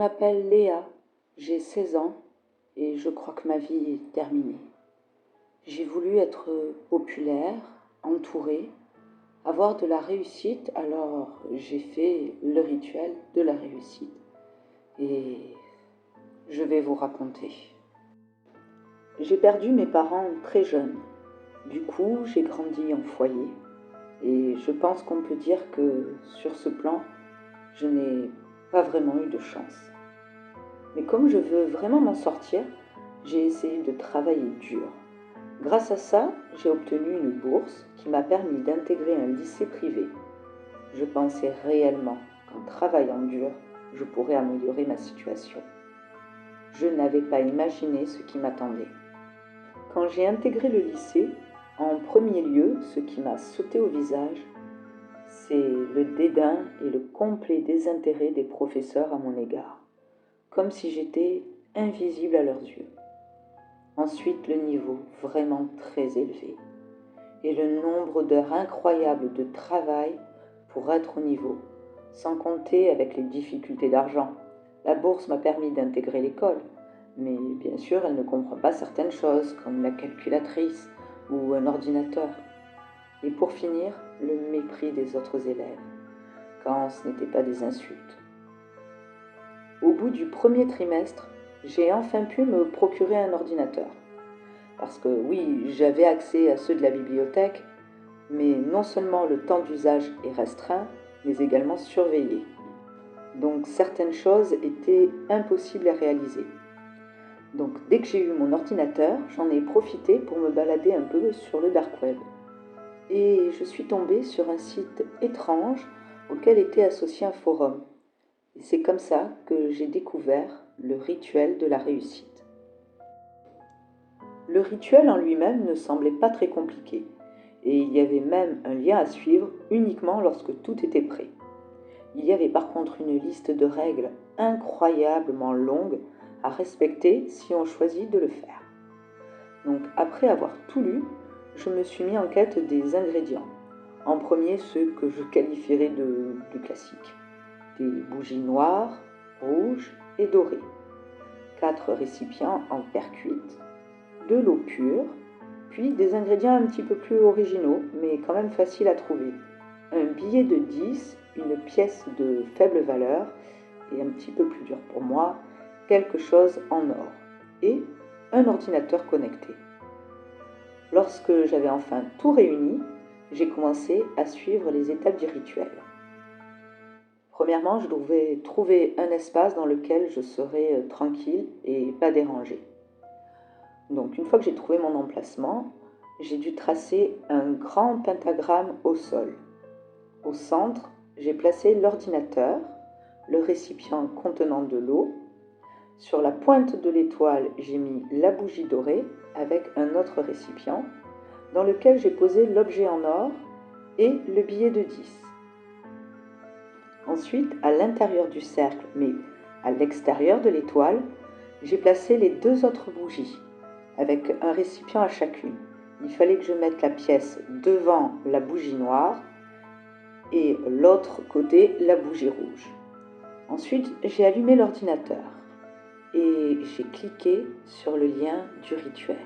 m'appelle Léa, j'ai 16 ans et je crois que ma vie est terminée. J'ai voulu être populaire, entourée, avoir de la réussite, alors j'ai fait le rituel de la réussite. Et je vais vous raconter. J'ai perdu mes parents très jeunes. Du coup, j'ai grandi en foyer. Et je pense qu'on peut dire que sur ce plan, je n'ai pas vraiment eu de chance. Mais comme je veux vraiment m'en sortir, j'ai essayé de travailler dur. Grâce à ça, j'ai obtenu une bourse qui m'a permis d'intégrer un lycée privé. Je pensais réellement qu'en travaillant dur, je pourrais améliorer ma situation. Je n'avais pas imaginé ce qui m'attendait. Quand j'ai intégré le lycée, en premier lieu, ce qui m'a sauté au visage, c'est le dédain et le complet désintérêt des professeurs à mon égard, comme si j'étais invisible à leurs yeux. Ensuite, le niveau vraiment très élevé et le nombre d'heures incroyables de travail pour être au niveau, sans compter avec les difficultés d'argent. La bourse m'a permis d'intégrer l'école, mais bien sûr, elle ne comprend pas certaines choses comme la calculatrice ou un ordinateur. Et pour finir, le mépris des autres élèves, quand ce n'était pas des insultes. Au bout du premier trimestre, j'ai enfin pu me procurer un ordinateur. Parce que oui, j'avais accès à ceux de la bibliothèque, mais non seulement le temps d'usage est restreint, mais également surveillé. Donc certaines choses étaient impossibles à réaliser. Donc dès que j'ai eu mon ordinateur, j'en ai profité pour me balader un peu sur le dark web. Et je suis tombée sur un site étrange auquel était associé un forum. Et c'est comme ça que j'ai découvert le rituel de la réussite. Le rituel en lui-même ne semblait pas très compliqué, et il y avait même un lien à suivre uniquement lorsque tout était prêt. Il y avait par contre une liste de règles incroyablement longue à respecter si on choisit de le faire. Donc après avoir tout lu, je me suis mis en quête des ingrédients. En premier, ceux que je qualifierais de classiques. Des bougies noires, rouges et dorées. 4 récipients en terre cuite, de l'eau pure, puis des ingrédients un petit peu plus originaux, mais quand même faciles à trouver. Un billet de 10, une pièce de faible valeur, et un petit peu plus dur pour moi, quelque chose en or, et un ordinateur connecté. Lorsque j'avais enfin tout réuni, j'ai commencé à suivre les étapes du rituel. Premièrement, je devais trouver un espace dans lequel je serais tranquille et pas dérangée. Donc une fois que j'ai trouvé mon emplacement, j'ai dû tracer un grand pentagramme au sol. Au centre, j'ai placé l'ordinateur, le récipient contenant de l'eau. Sur la pointe de l'étoile, j'ai mis la bougie dorée avec un autre récipient dans lequel j'ai posé l'objet en or et le billet de 10. Ensuite, à l'intérieur du cercle, mais à l'extérieur de l'étoile, j'ai placé les 2 autres bougies avec un récipient à chacune. Il fallait que je mette la pièce devant la bougie noire et l'autre côté la bougie rouge. Ensuite, j'ai allumé l'ordinateur et j'ai cliqué sur le lien du rituel.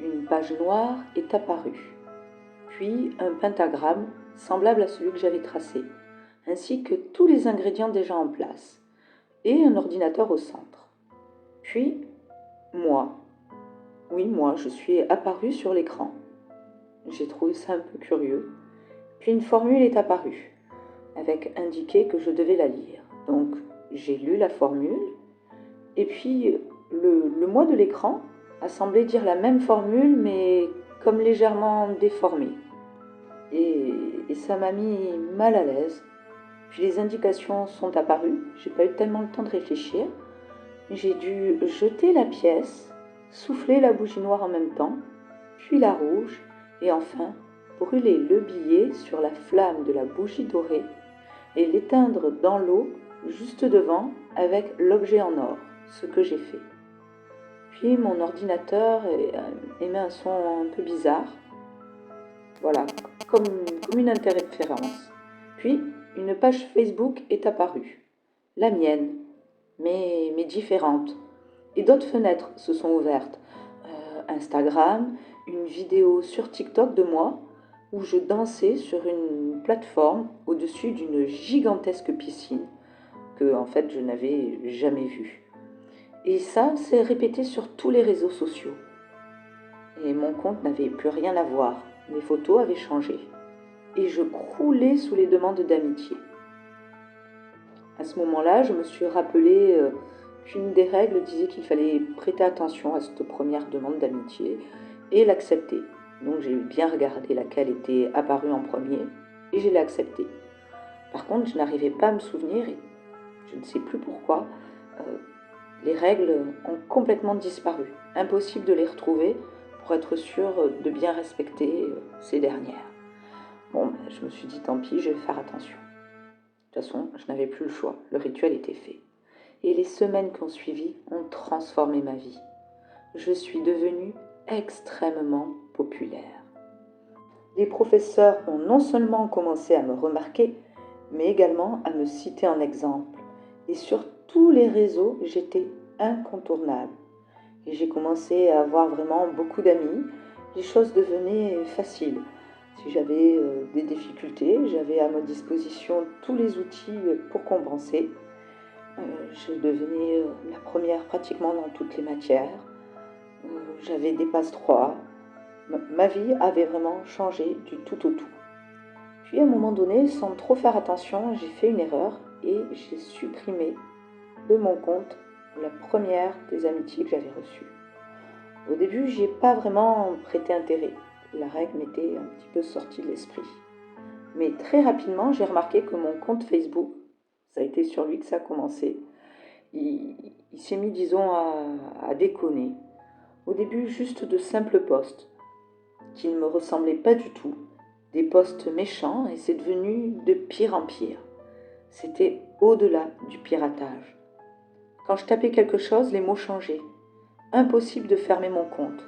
Une page noire est apparue, puis un pentagramme semblable à celui que j'avais tracé, ainsi que tous les ingrédients déjà en place, et un ordinateur au centre. Puis, moi. Oui, moi, je suis apparue sur l'écran. J'ai trouvé ça un peu curieux. Puis une formule est apparue, avec indiqué que je devais la lire. Donc, j'ai lu la formule, et puis le moi de l'écran a semblé dire la même formule, mais comme légèrement déformée. Et ça m'a mis mal à l'aise. Puis les indications sont apparues, j'ai pas eu tellement le temps de réfléchir. J'ai dû jeter la pièce, souffler la bougie noire en même temps, puis la rouge, et enfin brûler le billet sur la flamme de la bougie dorée et l'éteindre dans l'eau juste devant avec l'objet en or, ce que j'ai fait. Puis mon ordinateur émet un son un peu bizarre, voilà, comme une interférence. Puis une page Facebook est apparue. la mienne, mais différente. Et d'autres fenêtres se sont ouvertes. Instagram, une vidéo sur TikTok de moi où je dansais sur une plateforme au-dessus d'une gigantesque piscine que en fait je n'avais jamais vue. Et ça s'est répété sur tous les réseaux sociaux. Et mon compte n'avait plus rien à voir. Mes photos avaient changé. Et je croulais sous les demandes d'amitié. À ce moment-là, je me suis rappelé qu'une des règles disait qu'il fallait prêter attention à cette première demande d'amitié et l'accepter. Donc j'ai bien regardé laquelle était apparue en premier et je l'ai acceptée. Par contre, je n'arrivais pas à me souvenir, et je ne sais plus pourquoi, les règles ont complètement disparu. Impossible de les retrouver pour être sûr de bien respecter ces dernières. Bon, je me suis dit tant pis, je vais faire attention. De toute façon, je n'avais plus le choix, le rituel était fait. Et les semaines qui ont suivi ont transformé ma vie. Je suis devenue extrêmement populaire. Les professeurs ont non seulement commencé à me remarquer, mais également à me citer en exemple. Et sur tous les réseaux, j'étais incontournable. Et j'ai commencé à avoir vraiment beaucoup d'amis. Les choses devenaient faciles. Si j'avais des difficultés, j'avais à ma disposition tous les outils pour compenser. Je devenais la première pratiquement dans toutes les matières. J'avais des passe-droits. Ma vie avait vraiment changé du tout au tout. Puis à un moment donné, sans trop faire attention, j'ai fait une erreur et j'ai supprimé de mon compte la première des amitiés que j'avais reçues. Au début, j'y ai pas vraiment prêté intérêt. La règle m'était un petit peu sortie de l'esprit. Mais très rapidement, j'ai remarqué que mon compte Facebook, ça a été sur lui que ça a commencé, il s'est mis, disons, à déconner. Au début, juste de simples posts qui ne me ressemblaient pas du tout. Des posts méchants, et c'est devenu de pire en pire. C'était au-delà du piratage. Quand je tapais quelque chose, les mots changeaient. Impossible de fermer mon compte.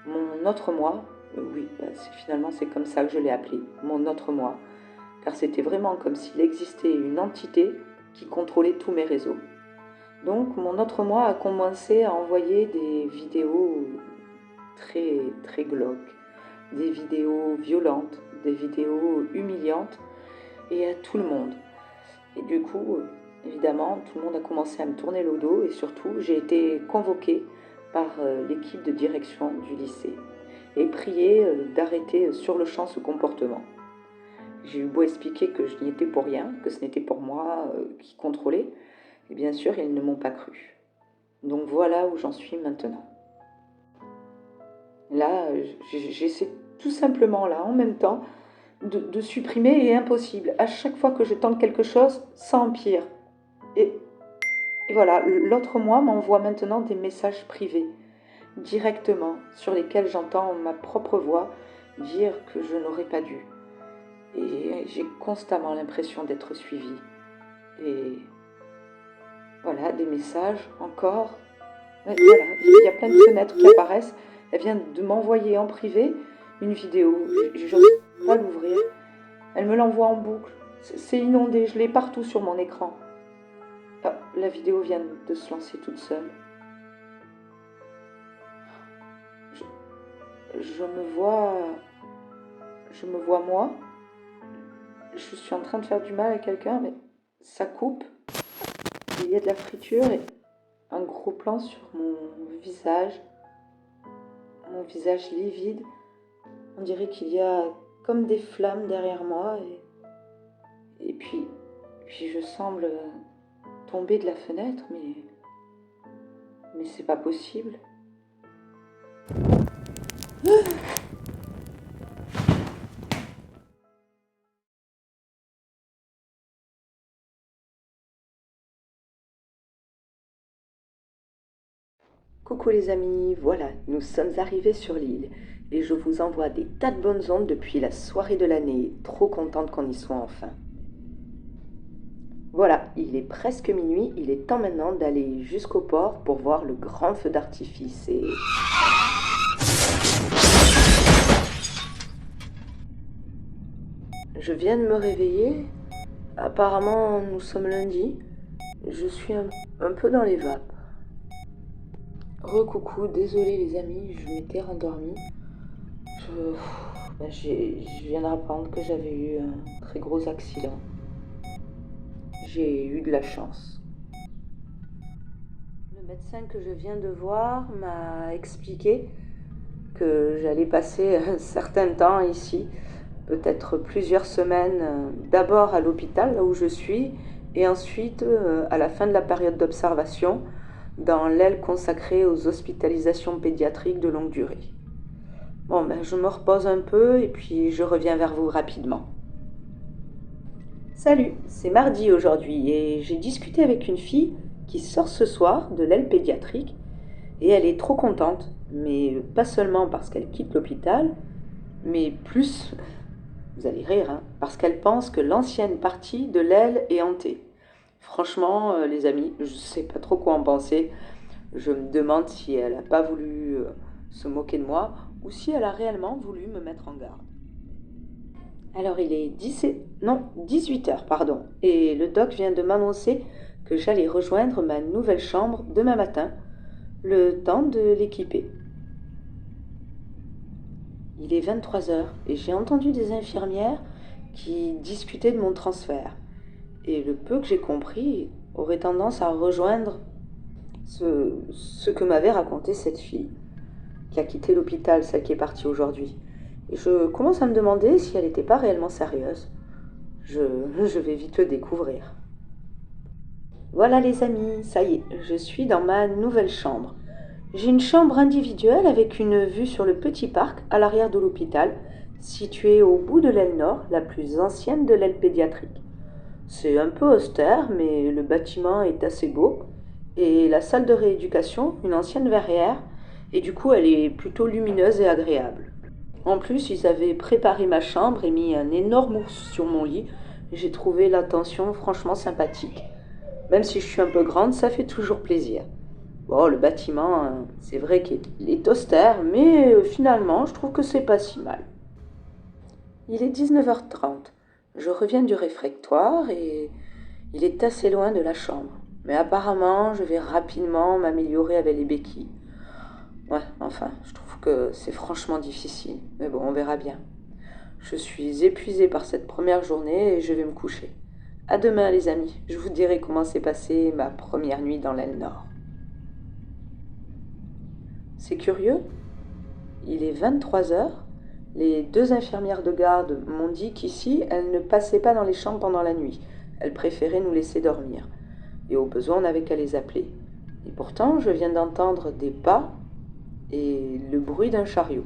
Mon autre moi, oui, finalement c'est comme ça que je l'ai appelé, mon autre moi, car c'était vraiment comme s'il existait une entité qui contrôlait tous mes réseaux. Donc mon autre moi a commencé à envoyer des vidéos très très glauques, des vidéos violentes, des vidéos humiliantes, et à tout le monde. Et du coup, évidemment, tout le monde a commencé à me tourner le dos, et surtout j'ai été convoquée par l'équipe de direction du lycée et priée d'arrêter sur le champ ce comportement. J'ai eu beau expliquer que je n'y étais pour rien, que ce n'était pour moi qui contrôlait, et bien sûr, ils ne m'ont pas cru. Donc voilà où j'en suis maintenant. Là, j'essaie tout simplement, là, en même temps, de supprimer, et impossible. À chaque fois que je tente quelque chose, ça empire. Et voilà, l'autre moi m'envoie maintenant des messages privés, directement, sur lesquels j'entends ma propre voix dire que je n'aurais pas dû. Et j'ai constamment l'impression d'être suivie. Et voilà, des messages encore. Et voilà, il y a plein de fenêtres qui apparaissent. Elle vient de m'envoyer en privé une vidéo. Je n'ose pas l'ouvrir. Elle me l'envoie en boucle. C'est inondé, je l'ai partout sur mon écran. Ah, la vidéo vient de se lancer toute seule. Je me vois moi. Je suis en train de faire du mal à quelqu'un, mais ça coupe. Il y a de la friture et un gros plan sur mon visage livide. On dirait qu'il y a comme des flammes derrière moi, et puis je semble tomber de la fenêtre, mais c'est pas possible. Coucou les amis, voilà, nous sommes arrivés sur l'île et je vous envoie des tas de bonnes ondes depuis la soirée de l'année, trop contente qu'on y soit enfin. Voilà, il est presque minuit, il est temps maintenant d'aller jusqu'au port pour voir le grand feu d'artifice et... Je viens de me réveiller, apparemment nous sommes lundi, Je suis un peu dans les vapes. Recoucou, désolé les amis, je m'étais rendormie. Je viens d'apprendre que j'avais eu un très gros accident. J'ai eu de la chance. Le médecin que je viens de voir m'a expliqué que j'allais passer un certain temps ici, peut-être plusieurs semaines, d'abord à l'hôpital, là où je suis, et ensuite, à la fin de la période d'observation, dans l'aile consacrée aux hospitalisations pédiatriques de longue durée. Bon, je me repose un peu et puis je reviens vers vous rapidement. Salut, c'est mardi aujourd'hui et j'ai discuté avec une fille qui sort ce soir de l'aile pédiatrique et elle est trop contente, mais pas seulement parce qu'elle quitte l'hôpital, mais plus, vous allez rire, hein, parce qu'elle pense que l'ancienne partie de l'aile est hantée. Franchement, les amis, je sais pas trop quoi en penser. Je me demande si elle n'a pas voulu se moquer de moi ou si elle a réellement voulu me mettre en garde. Alors il est 18 heures, pardon, et le doc vient de m'annoncer que j'allais rejoindre ma nouvelle chambre demain matin, le temps de l'équiper. Il est 23 heures et j'ai entendu des infirmières qui discutaient de mon transfert. Et le peu que j'ai compris aurait tendance à rejoindre ce que m'avait raconté cette fille, qui a quitté l'hôpital, celle qui est partie aujourd'hui. Et je commence à me demander si elle n'était pas réellement sérieuse. Je vais vite le découvrir. Voilà les amis, ça y est, je suis dans ma nouvelle chambre. J'ai une chambre individuelle avec une vue sur le petit parc à l'arrière de l'hôpital, située au bout de l'aile nord, la plus ancienne de l'aile pédiatrique. C'est un peu austère, mais le bâtiment est assez beau. Et la salle de rééducation, une ancienne verrière, et du coup elle est plutôt lumineuse et agréable. En plus, ils avaient préparé ma chambre et mis un énorme ours sur mon lit. J'ai trouvé l'attention franchement sympathique. Même si je suis un peu grande, ça fait toujours plaisir. Bon, le bâtiment, c'est vrai qu'il est austère, mais finalement, je trouve que c'est pas si mal. Il est 19h30. Je reviens du réfectoire et il est assez loin de la chambre. Mais apparemment, je vais rapidement m'améliorer avec les béquilles. Ouais, enfin, je trouve que c'est franchement difficile. Mais bon, on verra bien. Je suis épuisée par cette première journée et je vais me coucher. À demain les amis, je vous dirai comment s'est passée ma première nuit dans l'aile nord. C'est curieux, il est 23 heures. Les deux infirmières de garde m'ont dit qu'ici, elles ne passaient pas dans les chambres pendant la nuit. Elles préféraient nous laisser dormir. Et au besoin, on n'avait qu'à les appeler. Et pourtant, je viens d'entendre des pas et le bruit d'un chariot.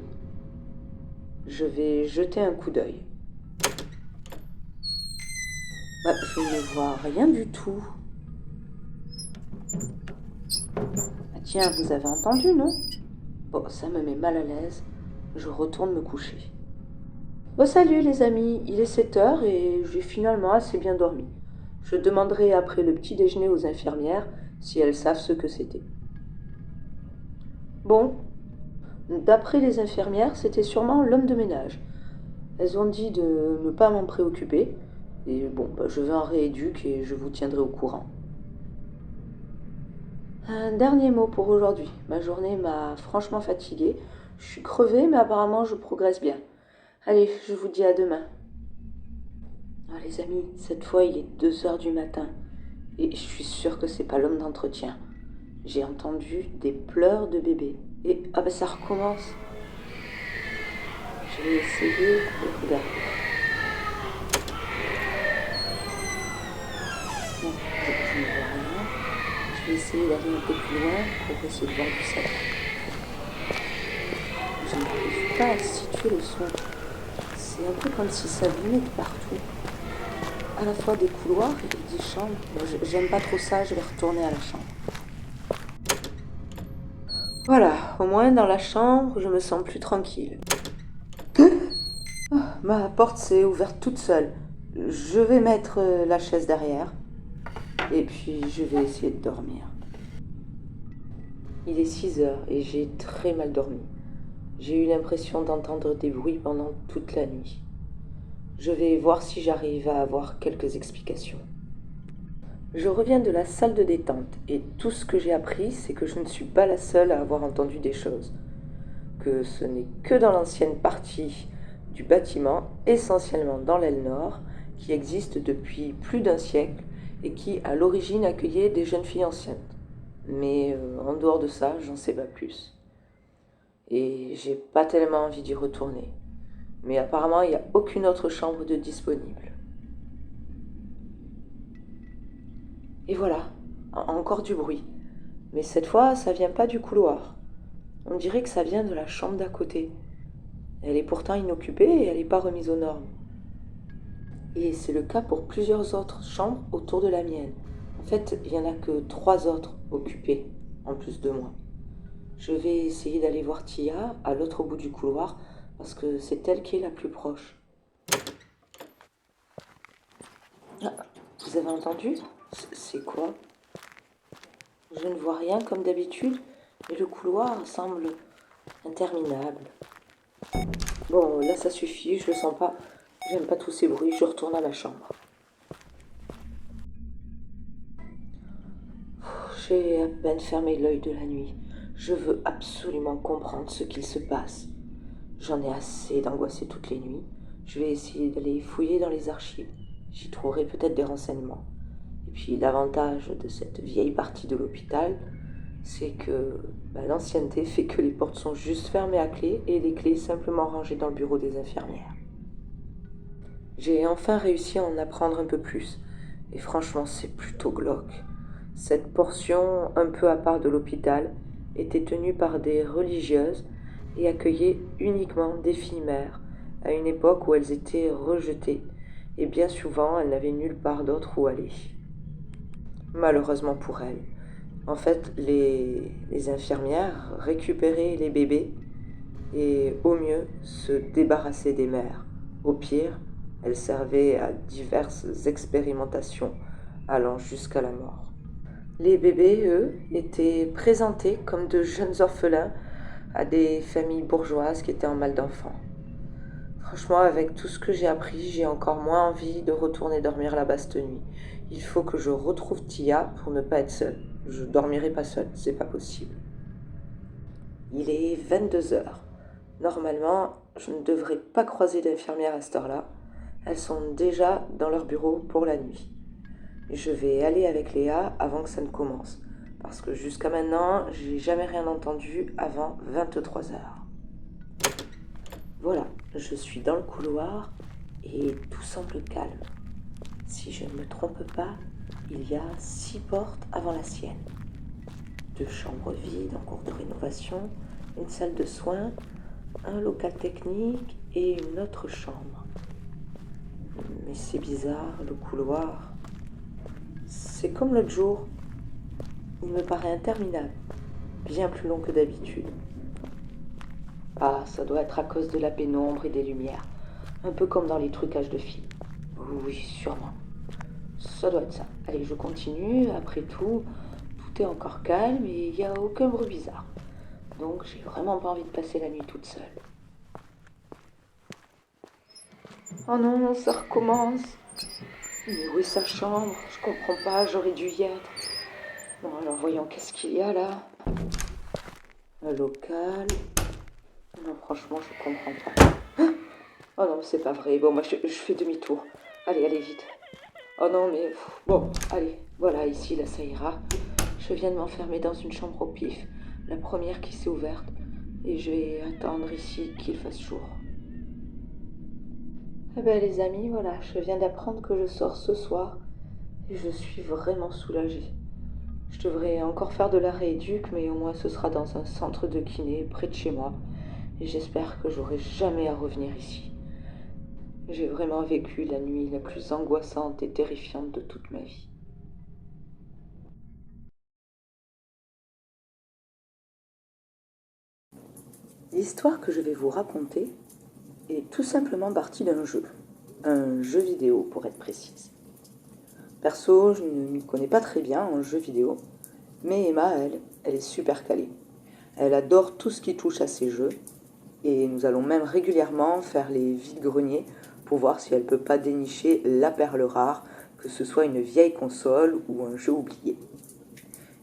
Je vais jeter un coup d'œil. Je ne vois rien du tout. Ah tiens, vous avez entendu, non? Bon, ça me met mal à l'aise. Je retourne me coucher. Bon, salut les amis, il est 7 heures et j'ai finalement assez bien dormi. Je demanderai après le petit déjeuner aux infirmières si elles savent ce que c'était. Bon, d'après les infirmières, c'était sûrement l'homme de ménage. Elles ont dit de ne pas m'en préoccuper. Et bon, je vais en rééduque et je vous tiendrai au courant. Un dernier mot pour aujourd'hui. Ma journée m'a franchement fatiguée. Je suis crevée, mais apparemment je progresse bien. Allez, je vous dis à demain. Ah, les amis, cette fois il est 2 heures du matin. Et je suis sûre que c'est pas l'homme d'entretien. J'ai entendu des pleurs de bébé. Et ça recommence. Je vais essayer de regarder. Non, je ne vois rien. Je vais essayer d'aller un peu plus loin pour essayer de voir du savon. Je n'arrive pas à situer le son. C'est un peu comme si ça venait de partout. À la fois des couloirs et des chambres. J'aime pas trop ça, je vais retourner à la chambre. Voilà, au moins dans la chambre, je me sens plus tranquille. Ma porte s'est ouverte toute seule. Je vais mettre la chaise derrière. Et puis je vais essayer de dormir. Il est 6 heures et j'ai très mal dormi. J'ai eu l'impression d'entendre des bruits pendant toute la nuit. Je vais voir si j'arrive à avoir quelques explications. Je reviens de la salle de détente et tout ce que j'ai appris, c'est que je ne suis pas la seule à avoir entendu des choses. Que ce n'est que dans l'ancienne partie du bâtiment, essentiellement dans l'aile nord, qui existe depuis plus d'un siècle et qui, à l'origine, accueillait des jeunes filles enceintes. Mais en dehors de ça, j'en sais pas plus. Et j'ai pas tellement envie d'y retourner. Mais apparemment, il n'y a aucune autre chambre de disponible. Et voilà, encore du bruit. Mais cette fois, ça vient pas du couloir. On dirait que ça vient de la chambre d'à côté. Elle est pourtant inoccupée et elle n'est pas remise aux normes. Et c'est le cas pour plusieurs autres chambres autour de la mienne. En fait, il n'y en a que 3 autres occupées, en plus de moi. Je vais essayer d'aller voir Tia à l'autre bout du couloir parce que c'est elle qui est la plus proche. Ah, vous avez entendu? C'est quoi? Je ne vois rien comme d'habitude, mais le couloir semble interminable. Bon, là ça suffit, je le sens pas. J'aime pas tous ces bruits, je retourne à ma chambre. J'ai à peine fermé l'œil de la nuit. Je veux absolument comprendre ce qu'il se passe. J'en ai assez d'angoisser toutes les nuits. Je vais essayer d'aller fouiller dans les archives. J'y trouverai peut-être des renseignements. Et puis l'avantage de cette vieille partie de l'hôpital, c'est que l'ancienneté fait que les portes sont juste fermées à clé et les clés simplement rangées dans le bureau des infirmières. J'ai enfin réussi à en apprendre un peu plus. Et franchement, c'est plutôt glauque. Cette portion un peu à part de l'hôpital était tenue par des religieuses et accueillait uniquement des filles mères, à une époque où elles étaient rejetées, et bien souvent elles n'avaient nulle part d'autre où aller. Malheureusement pour elles. En fait, les infirmières récupéraient les bébés et au mieux se débarrassaient des mères. Au pire, elles servaient à diverses expérimentations allant jusqu'à la mort. Les bébés, eux, étaient présentés comme de jeunes orphelins à des familles bourgeoises qui étaient en mal d'enfants. Franchement, avec tout ce que j'ai appris, j'ai encore moins envie de retourner dormir là-bas cette nuit. Il faut que je retrouve Tia pour ne pas être seule. Je dormirai pas seule, c'est pas possible. Il est 22 heures. Normalement, je ne devrais pas croiser d'infirmières à cette heure-là. Elles sont déjà dans leur bureau pour la nuit. Je vais aller avec Léa avant que ça ne commence, parce que jusqu'à maintenant, j'ai jamais rien entendu avant 23 heures. Voilà, je suis dans le couloir et tout semble calme. Si je ne me trompe pas, il y a 6 portes avant la sienne. 2 chambres vides en cours de rénovation, une salle de soins, un local technique et une autre chambre. Mais c'est bizarre, le couloir. C'est comme l'autre jour. Il me paraît interminable, bien plus long que d'habitude. Ah, ça doit être à cause de la pénombre et des lumières, un peu comme dans les trucages de films. Oui, sûrement. Ça doit être ça. Allez, je continue. Après tout, tout est encore calme et il n'y a aucun bruit bizarre. Donc, j'ai vraiment pas envie de passer la nuit toute seule. Oh non, ça recommence. Mais où est sa chambre? Je comprends pas, j'aurais dû y être. Bon, alors voyons, qu'est-ce qu'il y a là? Un local. Non, franchement, je comprends pas. Oh non, c'est pas vrai. Bon, moi, je fais demi-tour. Allez, allez, vite. Oh non, mais... Bon, allez, voilà, ici, là, ça ira. Je viens de m'enfermer dans une chambre au pif, la première qui s'est ouverte, et je vais attendre ici qu'il fasse jour. Eh ben, les amis, voilà, je viens d'apprendre que je sors ce soir, et je suis vraiment soulagée. Je devrais encore faire de la rééduque, mais au moins ce sera dans un centre de kiné près de chez moi, et j'espère que j'aurai jamais à revenir ici. J'ai vraiment vécu la nuit la plus angoissante et terrifiante de toute ma vie. L'histoire que je vais vous raconter est tout simplement partie d'un jeu. Un jeu vidéo pour être précise. Perso, je ne m'y connais pas très bien en jeu vidéo, mais Emma, elle est super calée. Elle adore tout ce qui touche à ces jeux, et nous allons même régulièrement faire les vides-greniers pour voir si elle ne peut pas dénicher la perle rare que ce soit une vieille console ou un jeu oublié.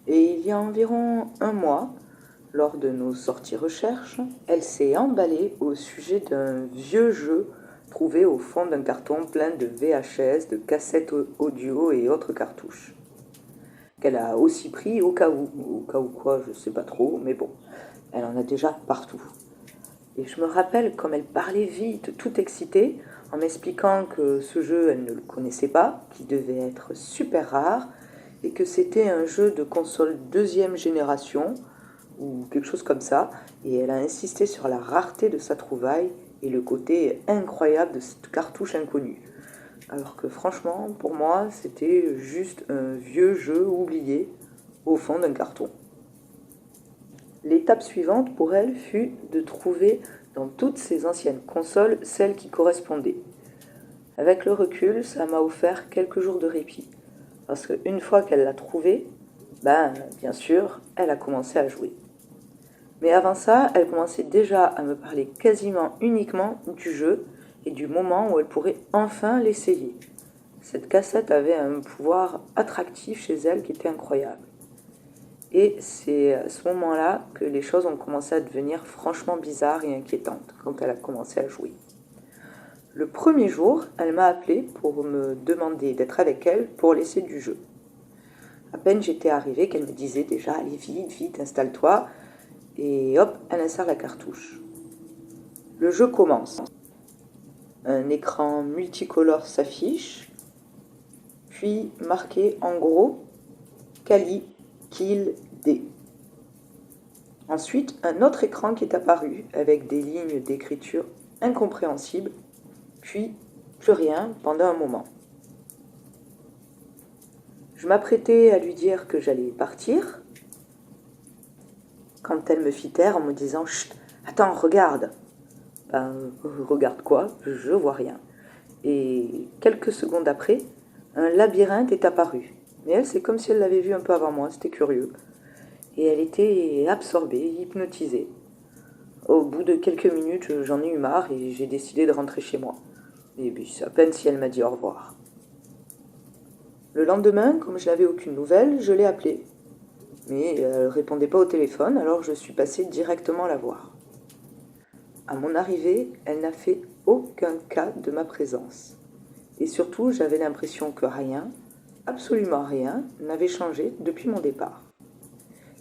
Et il y a environ un mois, lors de nos sorties recherches, elle s'est emballée au sujet d'un vieux jeu trouvé au fond d'un carton plein de VHS, de cassettes audio et autres cartouches. Qu'elle a aussi pris au cas où quoi, je sais pas trop, mais bon, elle en a déjà partout. Et je me rappelle comme elle parlait vite, toute excitée, en m'expliquant que ce jeu, elle ne le connaissait pas, qu'il devait être super rare, et que c'était un jeu de console deuxième génération, ou quelque chose comme ça, et elle a insisté sur la rareté de sa trouvaille et le côté incroyable de cette cartouche inconnue. Alors que franchement, pour moi, c'était juste un vieux jeu oublié au fond d'un carton. L'étape suivante pour elle fut de trouver dans toutes ses anciennes consoles celle qui correspondait. Avec le recul, ça m'a offert quelques jours de répit. Parce qu'une fois qu'elle l'a trouvée, bien sûr, elle a commencé à jouer. Mais avant ça, elle commençait déjà à me parler quasiment uniquement du jeu et du moment où elle pourrait enfin l'essayer. Cette cassette avait un pouvoir attractif chez elle qui était incroyable. Et c'est à ce moment-là que les choses ont commencé à devenir franchement bizarres et inquiétantes quand elle a commencé à jouer. Le premier jour, elle m'a appelé pour me demander d'être avec elle pour l'essai du jeu. À peine j'étais arrivée qu'elle me disait déjà « Allez vite, vite, installe-toi » et hop, elle insère la cartouche. Le jeu commence. Un écran multicolore s'affiche, puis marqué en gros « Kali Kill D ». Ensuite, un autre écran qui est apparu avec des lignes d'écriture incompréhensibles, puis plus rien pendant un moment. Je m'apprêtais à lui dire que j'allais partir, quand elle me fit taire en me disant « Chut, attends, regarde !» Regarde quoi? Je vois rien. Et quelques secondes après, un labyrinthe est apparu. Mais elle, c'est comme si elle l'avait vu un peu avant moi, c'était curieux. Et elle était absorbée, hypnotisée. Au bout de quelques minutes, j'en ai eu marre et j'ai décidé de rentrer chez moi. Et puis, c'est à peine si elle m'a dit au revoir. Le lendemain, comme je n'avais aucune nouvelle, je l'ai appelée. Mais elle ne répondait pas au téléphone, alors je suis passée directement la voir. À mon arrivée, elle n'a fait aucun cas de ma présence. Et surtout, j'avais l'impression que rien, absolument rien, n'avait changé depuis mon départ.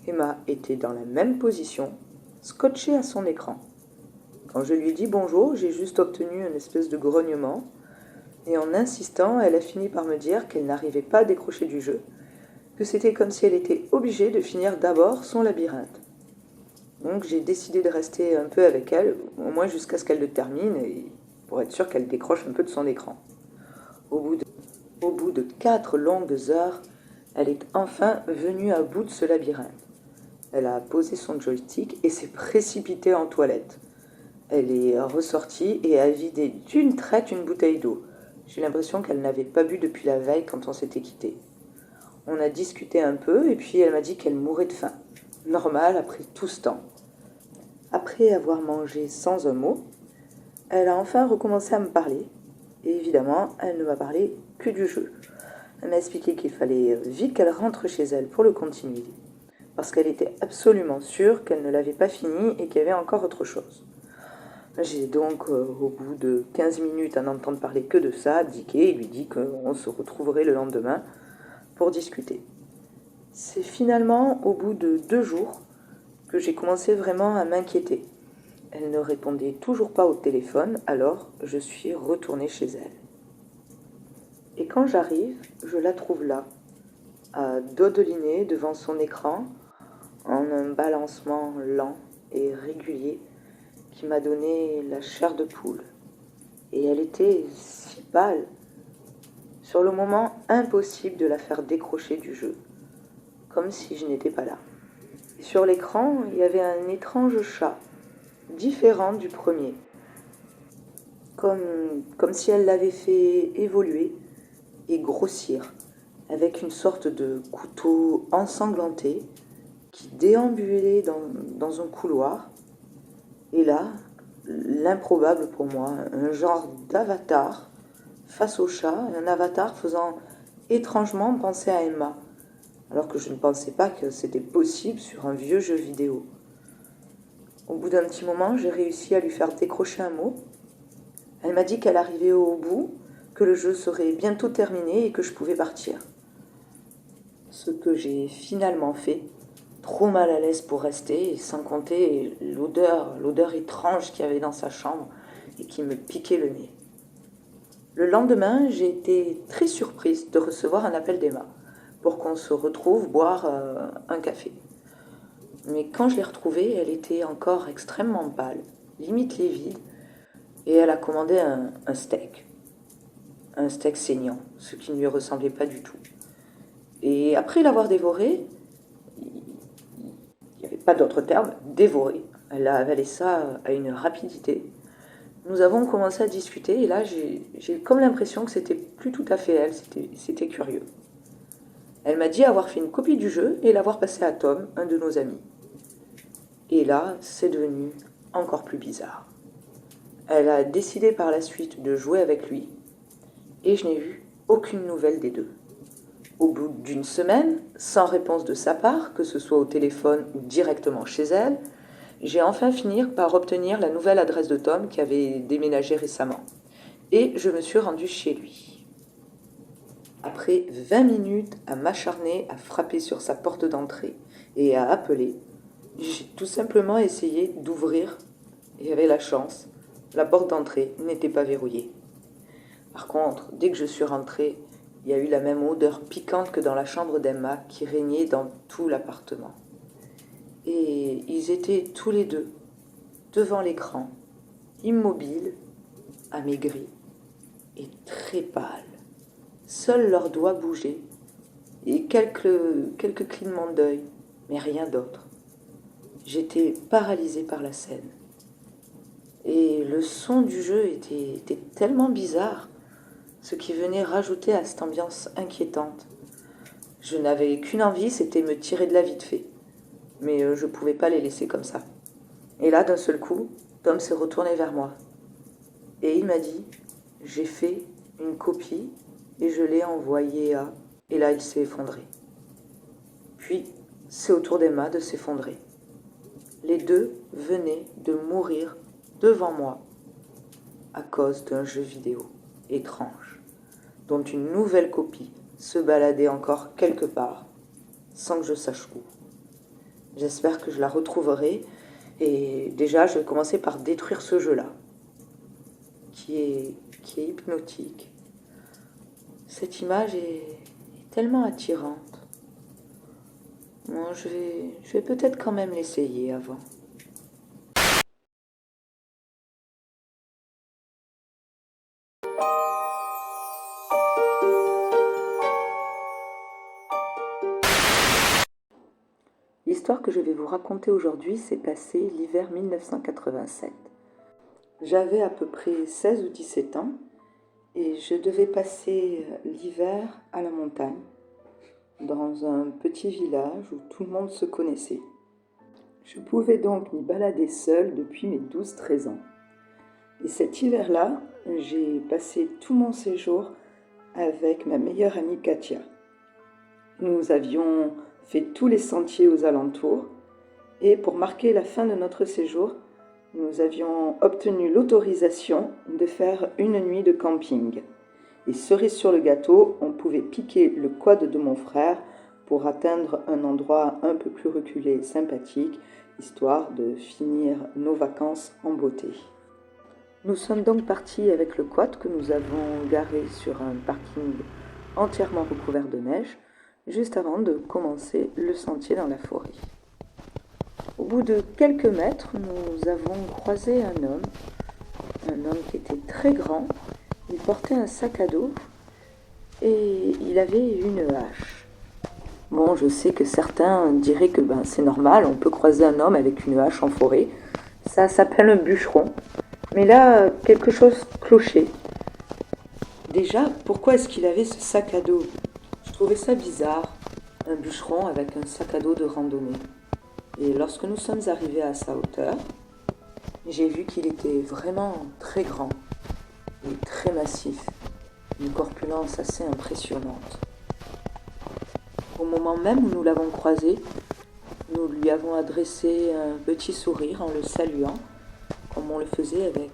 Emma était dans la même position, scotchée à son écran. Quand je lui ai dit bonjour, j'ai juste obtenu une espèce de grognement, et en insistant, elle a fini par me dire qu'elle n'arrivait pas à décrocher du jeu, que c'était comme si elle était obligée de finir d'abord son labyrinthe. Donc j'ai décidé de rester un peu avec elle, au moins jusqu'à ce qu'elle le termine, et pour être sûre qu'elle décroche un peu de son écran. Au bout de 4 longues heures, elle est enfin venue à bout de ce labyrinthe. Elle a posé son joystick et s'est précipitée en toilette. Elle est ressortie et a vidé d'une traite une bouteille d'eau. J'ai l'impression qu'elle n'avait pas bu depuis la veille quand on s'était quitté. On a discuté un peu et puis elle m'a dit qu'elle mourait de faim. Normal après tout ce temps. Après avoir mangé sans un mot, elle a enfin recommencé à me parler. Et évidemment, elle ne m'a parlé que du jeu. Elle m'a expliqué qu'il fallait vite qu'elle rentre chez elle pour le continuer. Parce qu'elle était absolument sûre qu'elle ne l'avait pas fini et qu'il y avait encore autre chose. J'ai donc, au bout de 15 minutes à n'entendre parler que de ça, abdiqué et lui dit qu'on se retrouverait le lendemain pour discuter. C'est finalement au bout de 2 jours que j'ai commencé vraiment à m'inquiéter. Elle ne répondait toujours pas au téléphone, alors je suis retournée chez elle. Et quand j'arrive, je la trouve là, à dodeliner devant son écran, en un balancement lent et régulier qui m'a donné la chair de poule. Et elle était si pâle. Sur le moment, impossible de la faire décrocher du jeu, comme si je n'étais pas là. Et sur l'écran, il y avait un étrange chat, différent du premier, comme si elle l'avait fait évoluer et grossir, avec une sorte de couteau ensanglanté qui déambulait dans un couloir. Et là, l'improbable pour moi, un genre d'avatar face au chat, un avatar faisant étrangement penser à Emma, alors que je ne pensais pas que c'était possible sur un vieux jeu vidéo. Au bout d'un petit moment, j'ai réussi à lui faire décrocher un mot. Elle m'a dit qu'elle arrivait au bout, que le jeu serait bientôt terminé et que je pouvais partir. Ce que j'ai finalement fait, trop mal à l'aise pour rester, et sans compter l'odeur étrange qu'il y avait dans sa chambre et qui me piquait le nez. Le lendemain, j'ai été très surprise de recevoir un appel d'Emma pour qu'on se retrouve boire un café. Mais quand je l'ai retrouvée, elle était encore extrêmement pâle, limite livide, et elle a commandé un steak. Un steak saignant, ce qui ne lui ressemblait pas du tout. Et après l'avoir dévoré, il n'y avait pas d'autre terme, dévoré. Elle a avalé ça à une rapidité. Nous avons commencé à discuter et là j'ai comme l'impression que c'était plus tout à fait elle, c'était curieux. Elle m'a dit avoir fait une copie du jeu et l'avoir passé à Tom, un de nos amis. Et là, c'est devenu encore plus bizarre. Elle a décidé par la suite de jouer avec lui et je n'ai eu aucune nouvelle des deux. Au bout d'une semaine, sans réponse de sa part, que ce soit au téléphone ou directement chez elle, j'ai enfin fini par obtenir la nouvelle adresse de Tom qui avait déménagé récemment. Et je me suis rendue chez lui. Après 20 minutes à m'acharner à frapper sur sa porte d'entrée et à appeler, j'ai tout simplement essayé d'ouvrir et avec la chance, la porte d'entrée n'était pas verrouillée. Par contre, dès que je suis rentrée, il y a eu la même odeur piquante que dans la chambre d'Emma qui régnait dans tout l'appartement. Et ils étaient tous les deux devant l'écran, immobiles, amaigris et très pâles. Seuls leurs doigts bougeaient et quelques clignements d'œil, mais rien d'autre. J'étais paralysée par la scène. Et le son du jeu était tellement bizarre, ce qui venait rajouter à cette ambiance inquiétante. Je n'avais qu'une envie, c'était me tirer de là vite fait. Mais je ne pouvais pas les laisser comme ça. Et là, d'un seul coup, Tom s'est retourné vers moi. Et il m'a dit, j'ai fait une copie et je l'ai envoyée à... Et là, il s'est effondré. Puis, c'est au tour d'Emma de s'effondrer. Les deux venaient de mourir devant moi à cause d'un jeu vidéo étrange, dont une nouvelle copie se baladait encore quelque part, sans que je sache où. J'espère que je la retrouverai, et déjà je vais commencer par détruire ce jeu-là, qui est hypnotique. Cette image est tellement attirante. Bon, je vais peut-être quand même l'essayer avant. L'histoire que je vais vous raconter aujourd'hui s'est passée l'hiver 1987. J'avais à peu près 16 ou 17 ans et je devais passer l'hiver à la montagne, dans un petit village où tout le monde se connaissait. Je pouvais donc m'y balader seule depuis mes 12-13 ans. Et cet hiver-là, j'ai passé tout mon séjour avec ma meilleure amie Katia. Nous avions fait tous les sentiers aux alentours et pour marquer la fin de notre séjour, nous avions obtenu l'autorisation de faire une nuit de camping. Et cerise sur le gâteau, on pouvait piquer le quad de mon frère pour atteindre un endroit un peu plus reculé et sympathique, histoire de finir nos vacances en beauté. Nous sommes donc partis avec le quad que nous avons garé sur un parking entièrement recouvert de neige, juste avant de commencer le sentier dans la forêt. Au bout de quelques mètres, nous avons croisé un homme qui était très grand. Il portait un sac à dos et il avait une hache. Bon, je sais que certains diraient que c'est normal, on peut croiser un homme avec une hache en forêt. Ça s'appelle un bûcheron. Mais là, quelque chose clochait. Déjà, pourquoi est-ce qu'il avait ce sac à dos ? Je trouvais ça bizarre, un bûcheron avec un sac à dos de randonnée. Et lorsque nous sommes arrivés à sa hauteur, j'ai vu qu'il était vraiment très grand et très massif, une corpulence assez impressionnante. Au moment même où nous l'avons croisé, nous lui avons adressé un petit sourire en le saluant, comme on le faisait avec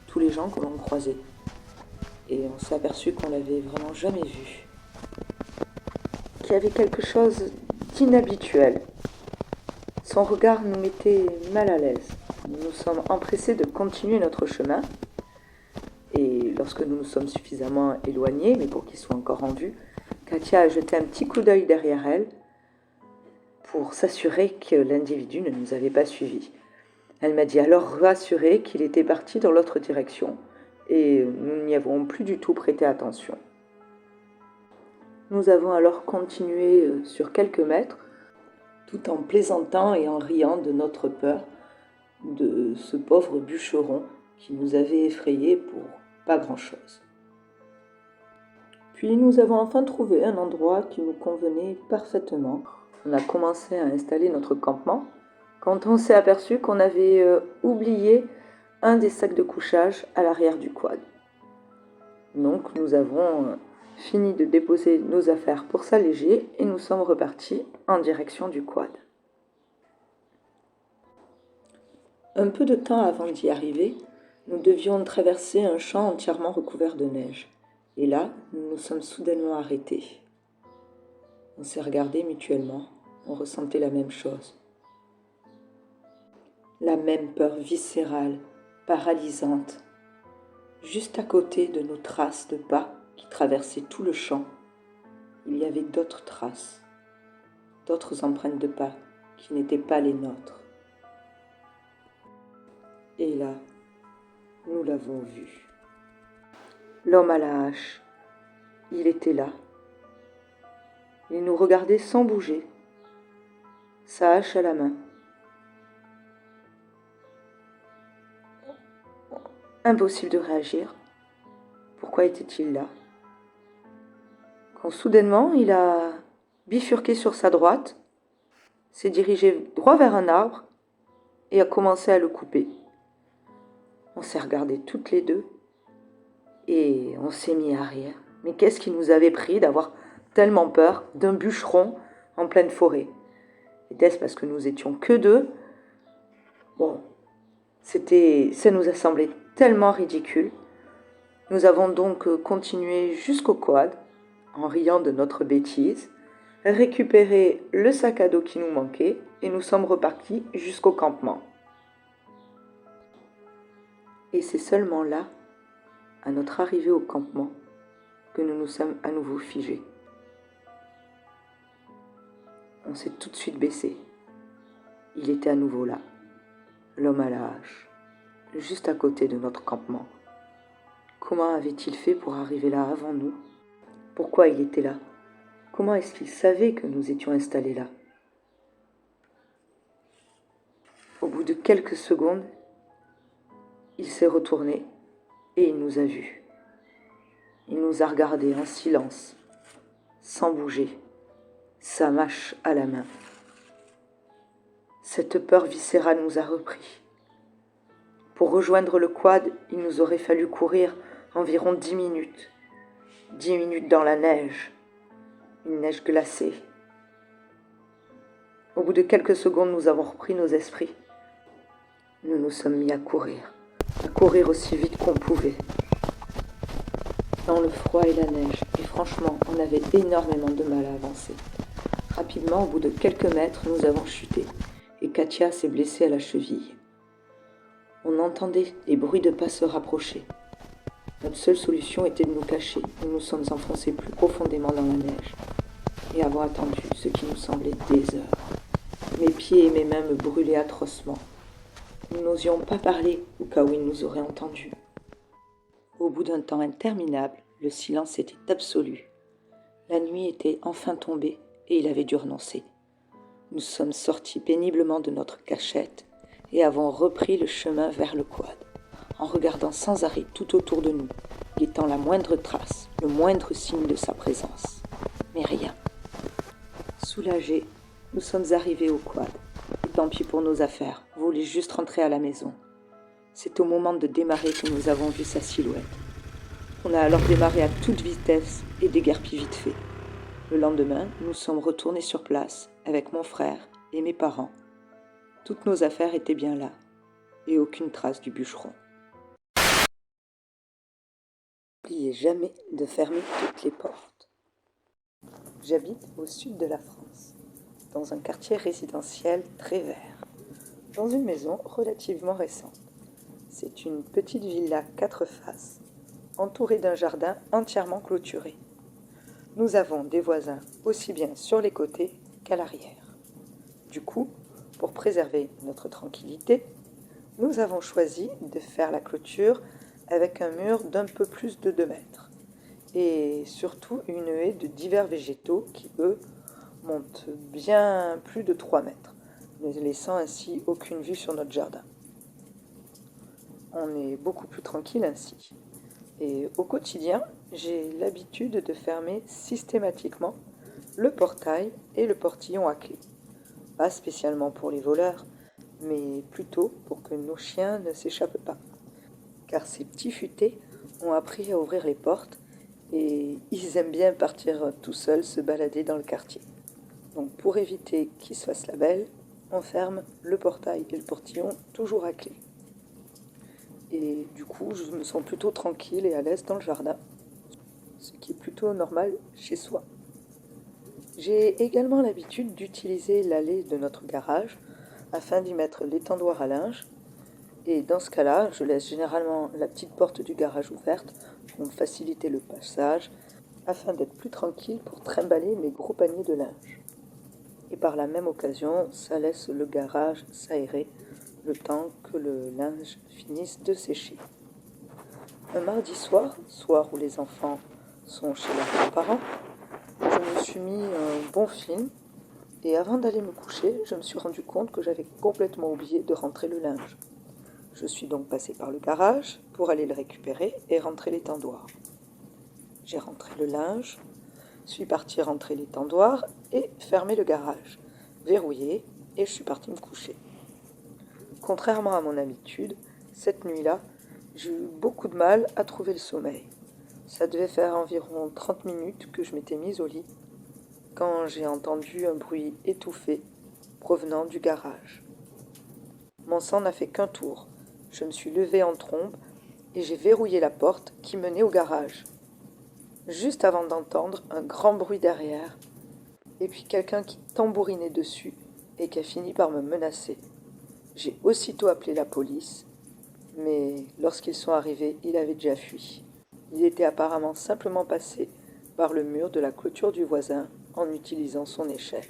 tous les gens que l'on croisait. Et on s'est aperçu qu'on l'avait vraiment jamais vu. Qu'il y avait quelque chose d'inhabituel. Son regard nous mettait mal à l'aise. Nous nous sommes empressés de continuer notre chemin. Et lorsque nous nous sommes suffisamment éloignés, mais pour qu'il soit encore en vue, Katia a jeté un petit coup d'œil derrière elle pour s'assurer que l'individu ne nous avait pas suivis. Elle m'a dit alors rassurée qu'il était parti dans l'autre direction et nous n'y avons plus du tout prêté attention. Nous avons alors continué sur quelques mètres, tout en plaisantant et en riant de notre peur de ce pauvre bûcheron qui nous avait effrayés pour pas grand-chose. Puis nous avons enfin trouvé un endroit qui nous convenait parfaitement. On a commencé à installer notre campement quand on s'est aperçu qu'on avait oublié un des sacs de couchage à l'arrière du quad. Donc nous avons fini de déposer nos affaires pour s'alléger et nous sommes repartis en direction du quad. Un peu de temps avant d'y arriver, nous devions traverser un champ entièrement recouvert de neige. Et là, nous nous sommes soudainement arrêtés. On s'est regardés mutuellement, on ressentait la même chose. La même peur viscérale, paralysante. Juste à côté de nos traces de pas qui traversaient tout le champ, il y avait d'autres traces, d'autres empreintes de pas qui n'étaient pas les nôtres. Et là, nous l'avons vu. L'homme à la hache, il était là. Il nous regardait sans bouger, sa hache à la main. Impossible de réagir. Pourquoi était-il là? Quand soudainement, il a bifurqué sur sa droite, s'est dirigé droit vers un arbre et a commencé à le couper. On s'est regardés toutes les deux et on s'est mis à rire. Mais qu'est-ce qui nous avait pris d'avoir tellement peur d'un bûcheron en pleine forêt? Était-ce parce que nous étions que deux? Bon, ça nous a semblé tellement ridicule. Nous avons donc continué jusqu'au quad, en riant de notre bêtise, récupéré le sac à dos qui nous manquait et nous sommes repartis jusqu'au campement. Et c'est seulement là, à notre arrivée au campement, que nous nous sommes à nouveau figés. On s'est tout de suite baissé. Il était à nouveau là, l'homme à la hache, juste à côté de notre campement. Comment avait-il fait pour arriver là avant nous? Pourquoi il était là? Comment est-ce qu'il savait que nous étions installés là? Au bout de quelques secondes, il s'est retourné et il nous a vus. Il nous a regardés en silence, sans bouger, sa hache à la main. Cette peur viscérale nous a repris. Pour rejoindre le quad, il nous aurait fallu courir environ 10 minutes. 10 minutes dans la neige, une neige glacée. Au bout de quelques secondes, nous avons repris nos esprits. Nous nous sommes mis à courir aussi vite qu'on pouvait. Dans le froid et la neige, et franchement, on avait énormément de mal à avancer. Rapidement, au bout de quelques mètres, nous avons chuté, et Katia s'est blessée à la cheville. On entendait les bruits de pas se rapprocher. Notre seule solution était de nous cacher. Nous nous sommes enfoncés plus profondément dans la neige et avons attendu ce qui nous semblait des heures. Mes pieds et mes mains me brûlaient atrocement. Nous n'osions pas parler au cas où ils nous auraient entendus. Au bout d'un temps interminable, le silence était absolu. La nuit était enfin tombée et il avait dû renoncer. Nous sommes sortis péniblement de notre cachette et avons repris le chemin vers le quad, en regardant sans arrêt tout autour de nous, guettant la moindre trace, le moindre signe de sa présence. Mais rien. Soulagés, nous sommes arrivés au quad. Et tant pis pour nos affaires, on voulait juste rentrer à la maison. C'est au moment de démarrer que nous avons vu sa silhouette. On a alors démarré à toute vitesse et déguerpi vite fait. Le lendemain, nous sommes retournés sur place avec mon frère et mes parents. Toutes nos affaires étaient bien là et aucune trace du bûcheron. N'oubliez jamais de fermer toutes les portes. J'habite au sud de la France, dans un quartier résidentiel très vert, dans une maison relativement récente. C'est une petite villa 4 faces, entourée d'un jardin entièrement clôturé. Nous avons des voisins aussi bien sur les côtés qu'à l'arrière. Du coup, pour préserver notre tranquillité, nous avons choisi de faire la clôture avec un mur d'un peu plus de 2 mètres et surtout une haie de divers végétaux qui, eux, montent bien plus de 3 mètres, ne laissant ainsi aucune vue sur notre jardin. On est beaucoup plus tranquille ainsi. Et au quotidien, j'ai l'habitude de fermer systématiquement le portail et le portillon à clé. Pas spécialement pour les voleurs, mais plutôt pour que nos chiens ne s'échappent pas. Car ces petits futés ont appris à ouvrir les portes et ils aiment bien partir tout seuls se balader dans le quartier. Donc pour éviter qu'ils se fassent la belle, on ferme le portail et le portillon toujours à clé. Et du coup, je me sens plutôt tranquille et à l'aise dans le jardin, ce qui est plutôt normal chez soi. J'ai également l'habitude d'utiliser l'allée de notre garage afin d'y mettre l'étendoir à linge. Et dans ce cas-là, je laisse généralement la petite porte du garage ouverte pour me faciliter le passage afin d'être plus tranquille pour trimballer mes gros paniers de linge. Et par la même occasion, ça laisse le garage s'aérer le temps que le linge finisse de sécher. Un mardi soir, soir où les enfants sont chez leurs grands-parents, je me suis mis un bon film et avant d'aller me coucher, je me suis rendu compte que j'avais complètement oublié de rentrer le linge. Je suis donc passée par le garage pour aller le récupérer et rentrer l'étendoir. J'ai rentré le linge, suis partie rentrer l'étendoir et fermer le garage, verrouillé, et je suis partie me coucher. Contrairement à mon habitude, cette nuit-là, j'ai eu beaucoup de mal à trouver le sommeil. Ça devait faire environ 30 minutes que je m'étais mise au lit quand j'ai entendu un bruit étouffé provenant du garage. Mon sang n'a fait qu'un tour. Je me suis levée en trombe et j'ai verrouillé la porte qui menait au garage. Juste avant d'entendre un grand bruit derrière, et puis quelqu'un qui tambourinait dessus et qui a fini par me menacer. J'ai aussitôt appelé la police, mais lorsqu'ils sont arrivés, il avait déjà fui. Il était apparemment simplement passé par le mur de la clôture du voisin en utilisant son échelle.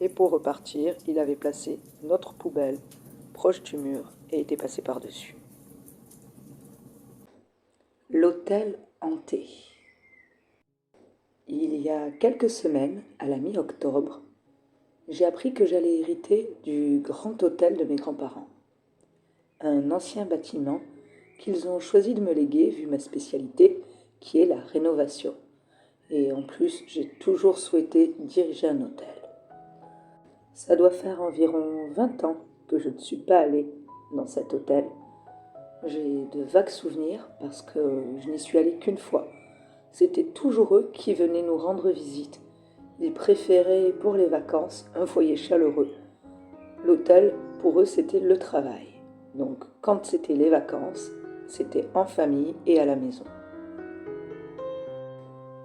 Et pour repartir, il avait placé notre poubelle proche du mur et était passé par-dessus. L'hôtel hanté. Il y a quelques semaines, à la mi-octobre, j'ai appris que j'allais hériter du grand hôtel de mes grands-parents. Un ancien bâtiment qu'ils ont choisi de me léguer vu ma spécialité, qui est la rénovation. Et en plus, j'ai toujours souhaité diriger un hôtel. Ça doit faire environ 20 ans que je ne suis pas allée dans cet hôtel. J'ai de vagues souvenirs parce que je n'y suis allée qu'une fois. C'était toujours eux qui venaient nous rendre visite. Ils préféraient pour les vacances un foyer chaleureux. L'hôtel, pour eux, c'était le travail. Donc, quand c'était les vacances, c'était en famille et à la maison.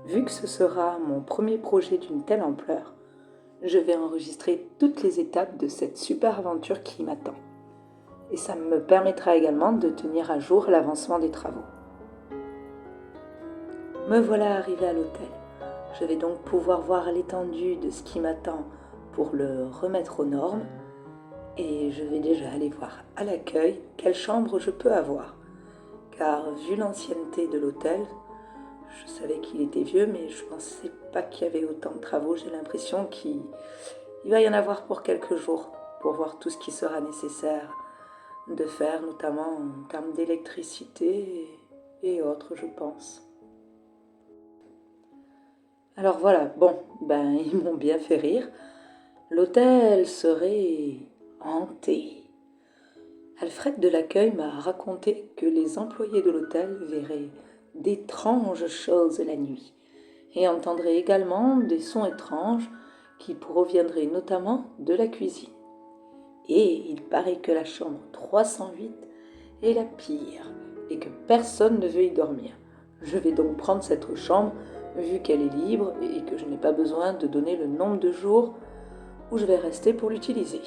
Vu que ce sera mon premier projet d'une telle ampleur, je vais enregistrer toutes les étapes de cette super aventure qui m'attend. Et ça me permettra également de tenir à jour l'avancement des travaux. Me voilà arrivée à l'hôtel. Je vais donc pouvoir voir l'étendue de ce qui m'attend pour le remettre aux normes. Et je vais déjà aller voir à l'accueil quelle chambre je peux avoir. Car vu l'ancienneté de l'hôtel, je savais qu'il était vieux, mais je ne pensais pas qu'il y avait autant de travaux. J'ai l'impression qu'il va y en avoir pour quelques jours, pour voir tout ce qui sera nécessaire de faire, notamment en termes d'électricité et autres, je pense. Alors voilà, bon, ils m'ont bien fait rire. L'hôtel serait hanté. Alfred de l'accueil m'a raconté que les employés de l'hôtel verraient d'étranges choses la nuit et entendrez également des sons étranges qui proviendraient notamment de la cuisine. Et il paraît que la chambre 308 est la pire et que personne ne veut y dormir. Je vais donc prendre cette chambre vu qu'elle est libre et que je n'ai pas besoin de donner le nombre de jours où je vais rester pour l'utiliser.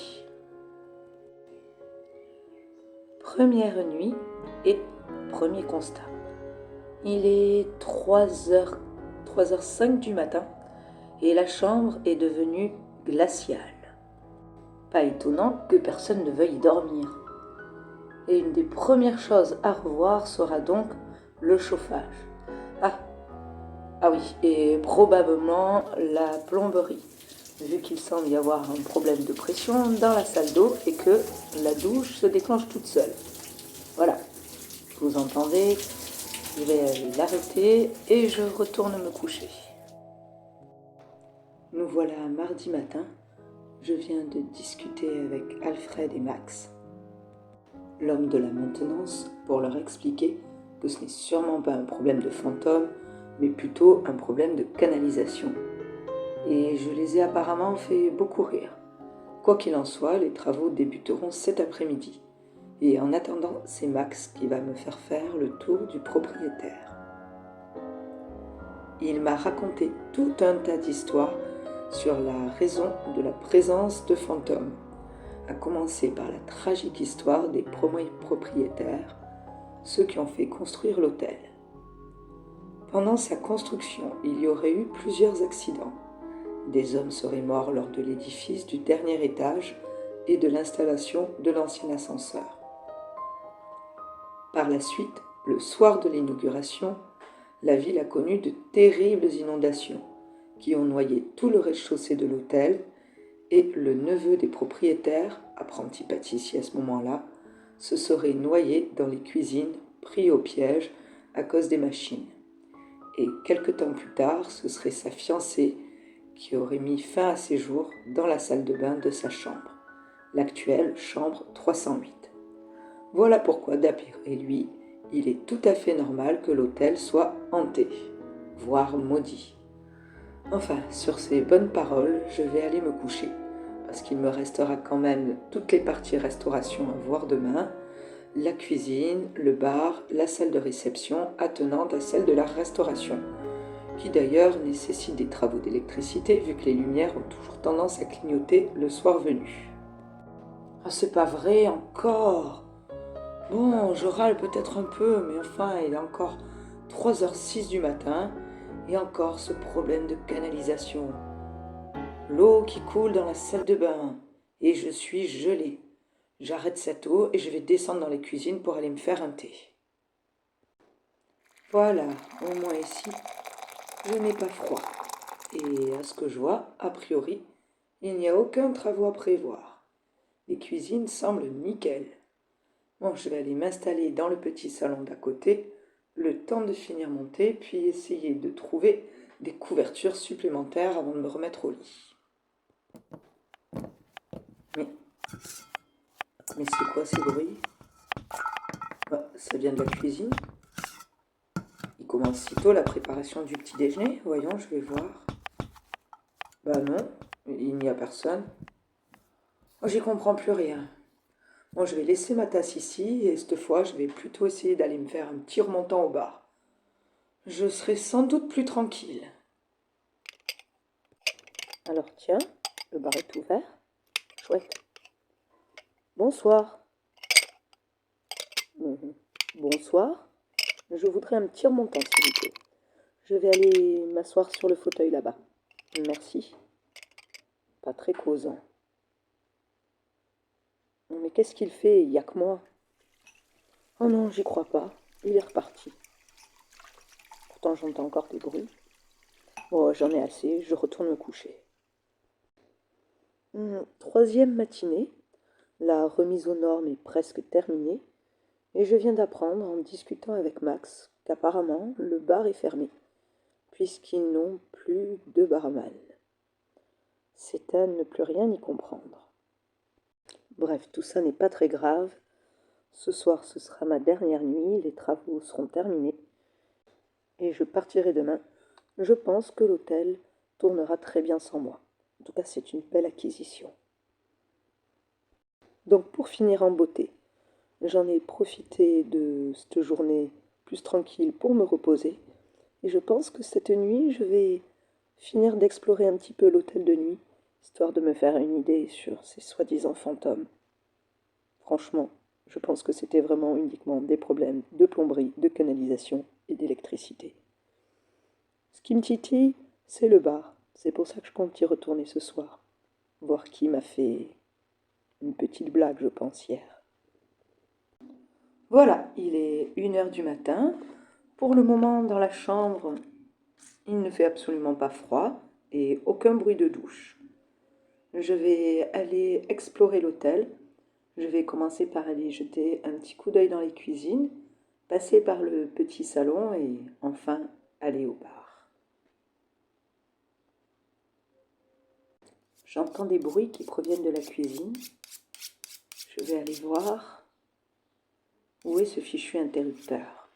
Première nuit et premier constat. Il est 3h05 du matin et la chambre est devenue glaciale. Pas étonnant que personne ne veuille y dormir. Et une des premières choses à revoir sera donc le chauffage. Ah oui, et probablement la plomberie, vu qu'il semble y avoir un problème de pression dans la salle d'eau et que la douche se déclenche toute seule. Voilà, vous entendez, je vais aller l'arrêter et je retourne me coucher. Nous voilà mardi matin, je viens de discuter avec Alfred et Max, l'homme de la maintenance, pour leur expliquer que ce n'est sûrement pas un problème de fantôme, mais plutôt un problème de canalisation. Et je les ai apparemment fait beaucoup rire. Quoi qu'il en soit, les travaux débuteront cet après-midi. Et en attendant, c'est Max qui va me faire le tour du propriétaire. Il m'a raconté tout un tas d'histoires sur la raison de la présence de fantômes, à commencer par la tragique histoire des premiers propriétaires, ceux qui ont fait construire l'hôtel. Pendant sa construction, il y aurait eu plusieurs accidents. Des hommes seraient morts lors de l'édifice du dernier étage et de l'installation de l'ancien ascenseur. Par la suite, le soir de l'inauguration, la ville a connu de terribles inondations qui ont noyé tout le rez-de-chaussée de l'hôtel et le neveu des propriétaires, apprenti pâtissier à ce moment-là, se serait noyé dans les cuisines, pris au piège à cause des machines. Et quelque temps plus tard, ce serait sa fiancée qui aurait mis fin à ses jours dans la salle de bain de sa chambre, l'actuelle chambre 308. Voilà pourquoi, d'après lui, il est tout à fait normal que l'hôtel soit hanté, voire maudit. Enfin, sur ces bonnes paroles, je vais aller me coucher, parce qu'il me restera quand même toutes les parties restauration à voir demain, la cuisine, le bar, la salle de réception attenante à celle de la restauration, qui d'ailleurs nécessite des travaux d'électricité vu que les lumières ont toujours tendance à clignoter le soir venu. Ah, c'est pas vrai, encore! Bon, je râle peut-être un peu, mais enfin, il est encore 3h06 du matin, et encore ce problème de canalisation. L'eau qui coule dans la salle de bain, et je suis gelée. J'arrête cette eau et je vais descendre dans les cuisines pour aller me faire un thé. Voilà, au moins ici, je n'ai pas froid. Et à ce que je vois, a priori, il n'y a aucun travaux à prévoir. Les cuisines semblent nickel. Bon, je vais aller m'installer dans le petit salon d'à côté, le temps de finir mon thé, puis essayer de trouver des couvertures supplémentaires avant de me remettre au lit. Mais c'est quoi ces bruits? Ça vient de la cuisine. Il commence si tôt la préparation du petit déjeuner. Voyons, je vais voir. Bah non, il n'y a personne. Oh, j'y comprends plus rien. Bon, je vais laisser ma tasse ici et cette fois, je vais plutôt essayer d'aller me faire un petit remontant au bar. Je serai sans doute plus tranquille. Alors tiens, le bar est ouvert. Chouette. Bonsoir. Bonsoir. Je voudrais un petit remontant, s'il vous plaît. Je vais aller m'asseoir sur le fauteuil là-bas. Merci. Pas très causant. Mais qu'est-ce qu'il fait? Il n'y a que moi. Oh non, j'y crois pas. Il est reparti. Pourtant, j'entends encore des bruits. Oh, j'en ai assez, je retourne me coucher. Troisième matinée. La remise aux normes est presque terminée. Et je viens d'apprendre, en discutant avec Max, qu'apparemment, le bar est fermé, puisqu'ils n'ont plus de barman. C'est à ne plus rien y comprendre. Bref, tout ça n'est pas très grave. Ce soir, ce sera ma dernière nuit, les travaux seront terminés, et je partirai demain je pense que l'hôtel tournera très bien sans moi. En tout cas, c'est une belle acquisition. Donc pour finir en beauté, j'en ai profité de cette journée plus tranquille pour me reposer. Et je pense que cette nuit, je vais finir d'explorer un petit peu l'hôtel de nuit, histoire de me faire une idée sur ces soi-disant fantômes. Franchement, je pense que c'était vraiment uniquement des problèmes de plomberie, de canalisation et d'électricité. Ce qui me titille, c'est le bar. C'est pour ça que je compte y retourner ce soir. Voir qui m'a fait une petite blague, je pense, hier. Voilà, il est 1 heure du matin. Pour le moment, dans la chambre, il ne fait absolument pas froid et aucun bruit de douche. Je vais aller explorer l'hôtel. Je vais commencer par aller jeter un petit coup d'œil dans les cuisines, passer par le petit salon et enfin aller au bar. J'entends des bruits qui proviennent de la cuisine. Je vais aller voir où est ce fichu interrupteur.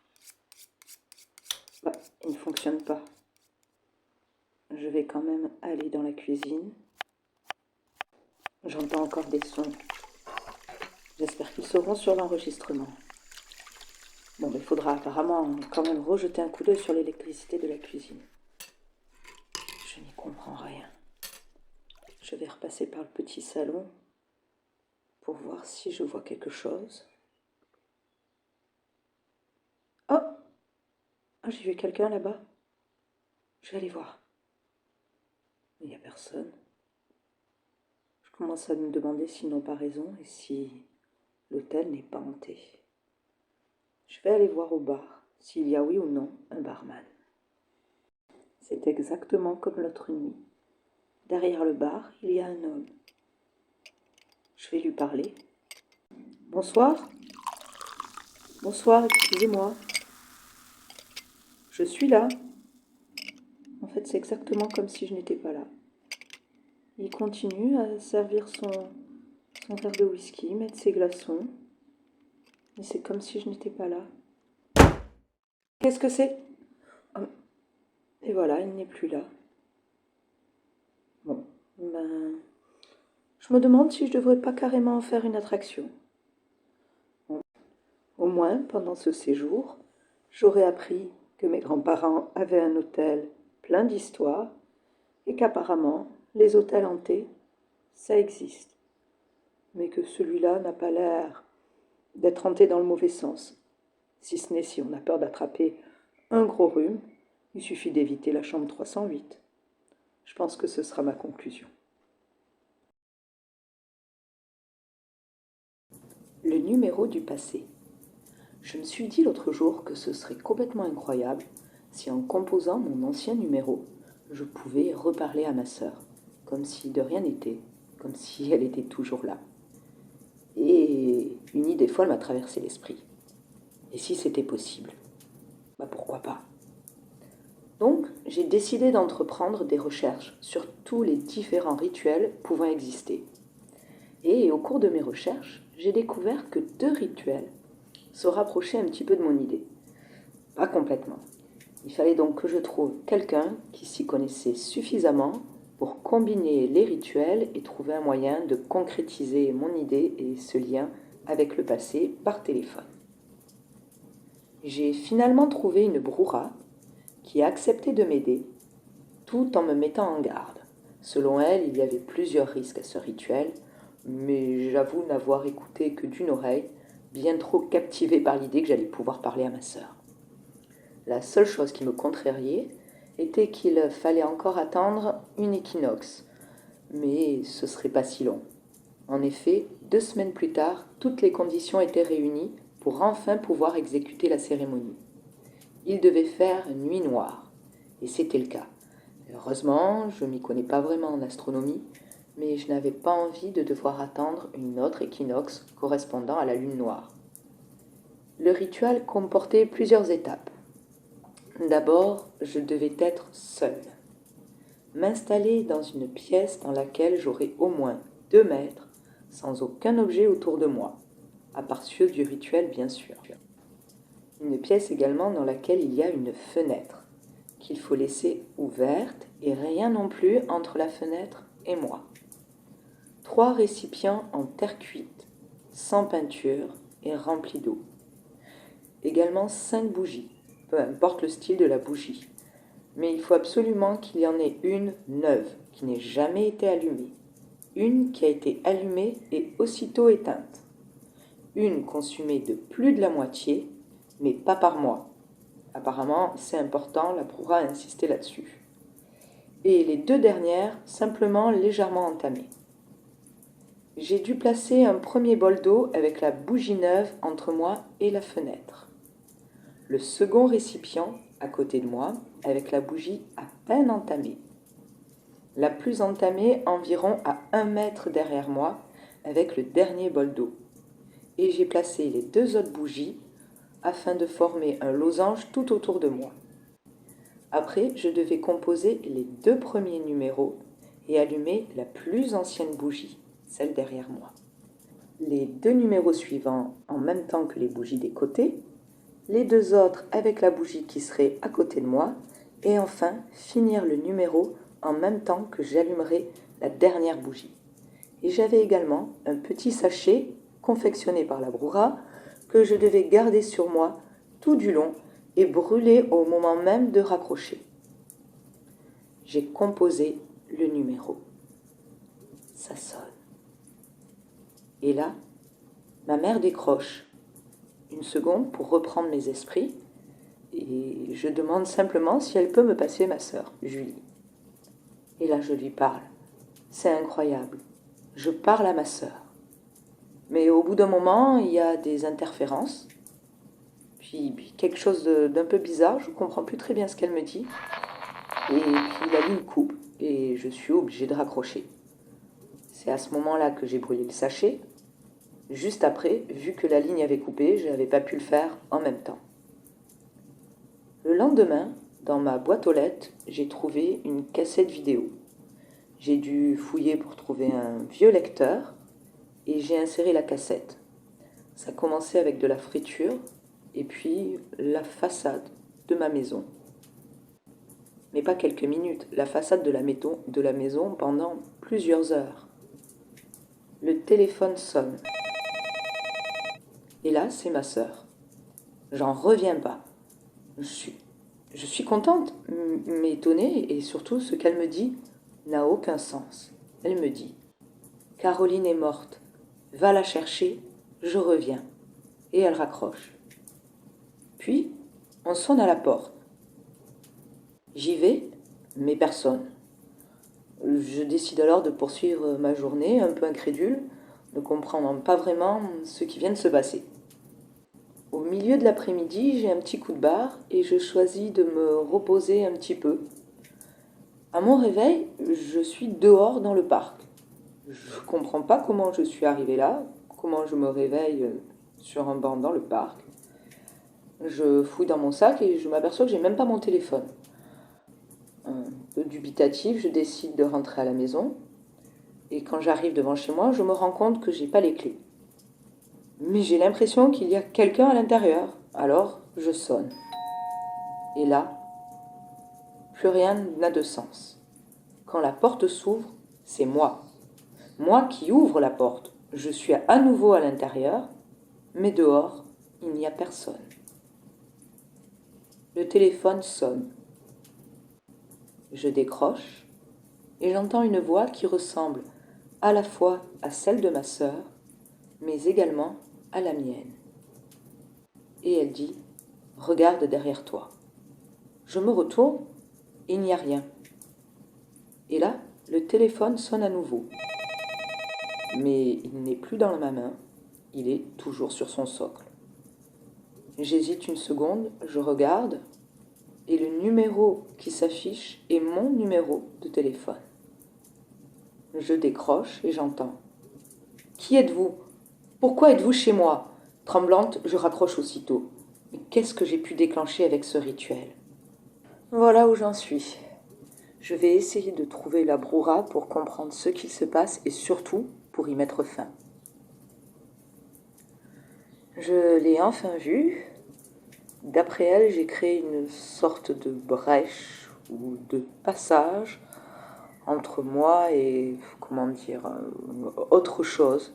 Bah, il ne fonctionne pas. Je vais quand même aller dans la cuisine. J'entends encore des sons. J'espère qu'ils seront sur l'enregistrement. Bon, il faudra apparemment quand même rejeter un coup d'œil sur l'électricité de la cuisine. Je n'y comprends rien. Je vais repasser par le petit salon pour voir si je vois quelque chose. Oh! Ah, j'ai vu quelqu'un là-bas. Je vais aller voir. Mais il n'y a personne. Je commence à me demander s'ils n'ont pas raison et si l'hôtel n'est pas hanté. Je vais aller voir au bar s'il y a oui ou non un barman. C'est exactement comme l'autre nuit. Derrière le bar, il y a un homme. Je vais lui parler. Bonsoir. Bonsoir, excusez-moi. Je suis là. En fait, c'est exactement comme si je n'étais pas là. Il continue à servir son verre de whisky, mettre ses glaçons. Mais c'est comme si je n'étais pas là. Qu'est-ce que c'est? Et voilà, il n'est plus là. Bon, ben, je me demande si je devrais pas carrément en faire une attraction. Bon, au moins, pendant ce séjour, j'aurais appris que mes grands-parents avaient un hôtel plein d'histoires et qu'apparemment, les hôtels hantés, ça existe. Mais que celui-là n'a pas l'air d'être hanté dans le mauvais sens. Si ce n'est si on a peur d'attraper un gros rhume, il suffit d'éviter la chambre 308. Je pense que ce sera ma conclusion. Le numéro du passé. Je me suis dit l'autre jour que ce serait complètement incroyable si en composant mon ancien numéro, je pouvais reparler à ma sœur, comme si de rien n'était, comme si elle était toujours là. Et une idée folle m'a traversé l'esprit. Et si c'était possible? Bah pourquoi pas? Donc, j'ai décidé d'entreprendre des recherches sur tous les différents rituels pouvant exister. Et au cours de mes recherches, j'ai découvert que 2 rituels se rapprochaient un petit peu de mon idée. Pas complètement. Il fallait donc que je trouve quelqu'un qui s'y connaissait suffisamment pour combiner les rituels et trouver un moyen de concrétiser mon idée et ce lien avec le passé par téléphone. J'ai finalement trouvé une broura qui a accepté de m'aider tout en me mettant en garde. Selon elle, il y avait plusieurs risques à ce rituel, mais j'avoue n'avoir écouté que d'une oreille, bien trop captivée par l'idée que j'allais pouvoir parler à ma sœur. La seule chose qui me contrariait était qu'il fallait encore attendre une équinoxe, mais ce serait pas si long. En effet, 2 semaines plus tard, toutes les conditions étaient réunies pour enfin pouvoir exécuter la cérémonie. Il devait faire nuit noire, et c'était le cas. Heureusement, je m'y connais pas vraiment en astronomie, mais je n'avais pas envie de devoir attendre une autre équinoxe correspondant à la lune noire. Le rituel comportait plusieurs étapes. D'abord, je devais être seule. M'installer dans une pièce dans laquelle j'aurais au moins 2 mètres, sans aucun objet autour de moi, à part ceux du rituel bien sûr. Une pièce également dans laquelle il y a une fenêtre, qu'il faut laisser ouverte et rien non plus entre la fenêtre et moi. 3 récipients en terre cuite, sans peinture et remplis d'eau. Également 5 bougies, peu importe le style de la bougie. Mais il faut absolument qu'il y en ait une neuve, qui n'ait jamais été allumée. Une qui a été allumée et aussitôt éteinte. Une consumée de plus de la moitié, mais pas par moi. Apparemment, c'est important, la Broura a insisté là-dessus. Et les 2 dernières, simplement légèrement entamées. J'ai dû placer un premier bol d'eau avec la bougie neuve entre moi et la fenêtre. Le second récipient à côté de moi avec la bougie à peine entamée. La plus entamée environ à 1 mètre derrière moi avec le dernier bol d'eau. Et j'ai placé les 2 autres bougies afin de former un losange tout autour de moi. Après, je devais composer les 2 premiers numéros et allumer la plus ancienne bougie, celle derrière moi. Les 2 numéros suivants en même temps que les bougies des côtés, les 2 autres avec la bougie qui serait à côté de moi, et enfin finir le numéro en même temps que j'allumerai la dernière bougie. Et j'avais également un petit sachet confectionné par la Broura que je devais garder sur moi tout du long et brûler au moment même de raccrocher. J'ai composé le numéro. Ça sonne. Et là, ma mère décroche. Une seconde pour reprendre mes esprits et je demande simplement si elle peut me passer ma sœur, Julie. Et là, je lui parle. C'est incroyable. Je parle à ma sœur. Mais au bout d'un moment, il y a des interférences. Puis quelque chose d'un peu bizarre. Je ne comprends plus très bien ce qu'elle me dit. Et puis la ligne coupe et je suis obligée de raccrocher. C'est à ce moment-là que j'ai brûlé le sachet. Juste après, vu que la ligne avait coupé, je n'avais pas pu le faire en même temps. Le lendemain, dans ma boîte aux lettres, j'ai trouvé une cassette vidéo. J'ai dû fouiller pour trouver un vieux lecteur et j'ai inséré la cassette. Ça commençait avec de la friture et puis la façade de ma maison. Mais pas quelques minutes, la façade de la maison pendant plusieurs heures. Le téléphone sonne. Et là, c'est ma sœur. J'en reviens pas. Je suis contente, mais étonnée, et surtout ce qu'elle me dit n'a aucun sens. Elle me dit « Caroline est morte, va la chercher, je reviens. » Et elle raccroche. Puis, on sonne à la porte. J'y vais, mais personne. Je décide alors de poursuivre ma journée, un peu incrédule, ne comprenant pas vraiment ce qui vient de se passer. Au milieu de l'après-midi, j'ai un petit coup de barre et je choisis de me reposer un petit peu. À mon réveil, je suis dehors dans le parc. Je ne comprends pas comment je suis arrivée là, comment je me réveille sur un banc dans le parc. Je fouille dans mon sac et je m'aperçois que j'ai même pas mon téléphone. Un peu dubitatif, je décide de rentrer à la maison. Et quand j'arrive devant chez moi, je me rends compte que j'ai pas les clés. Mais j'ai l'impression qu'il y a quelqu'un à l'intérieur. Alors, je sonne. Et là, plus rien n'a de sens. Quand la porte s'ouvre, c'est moi. Moi qui ouvre la porte. Je suis à nouveau à l'intérieur, mais dehors, il n'y a personne. Le téléphone sonne. Je décroche et j'entends une voix qui ressemble à la fois à celle de ma sœur, mais également à la mienne. Et elle dit « Regarde derrière toi ». Je me retourne, il n'y a rien. Et là, le téléphone sonne à nouveau. Mais il n'est plus dans ma main, il est toujours sur son socle. J'hésite une seconde, je regarde, et le numéro qui s'affiche est mon numéro de téléphone. Je décroche et j'entends « Qui êtes-vous ? Pourquoi êtes-vous chez moi ?» Tremblante, je raccroche aussitôt. Mais qu'est-ce que j'ai pu déclencher avec ce rituel ? Voilà où j'en suis. Je vais essayer de trouver la Broura pour comprendre ce qu'il se passe et surtout pour y mettre fin. Je l'ai enfin vue. D'après elle, j'ai créé une sorte de brèche ou de passage entre moi et, comment dire, autre chose,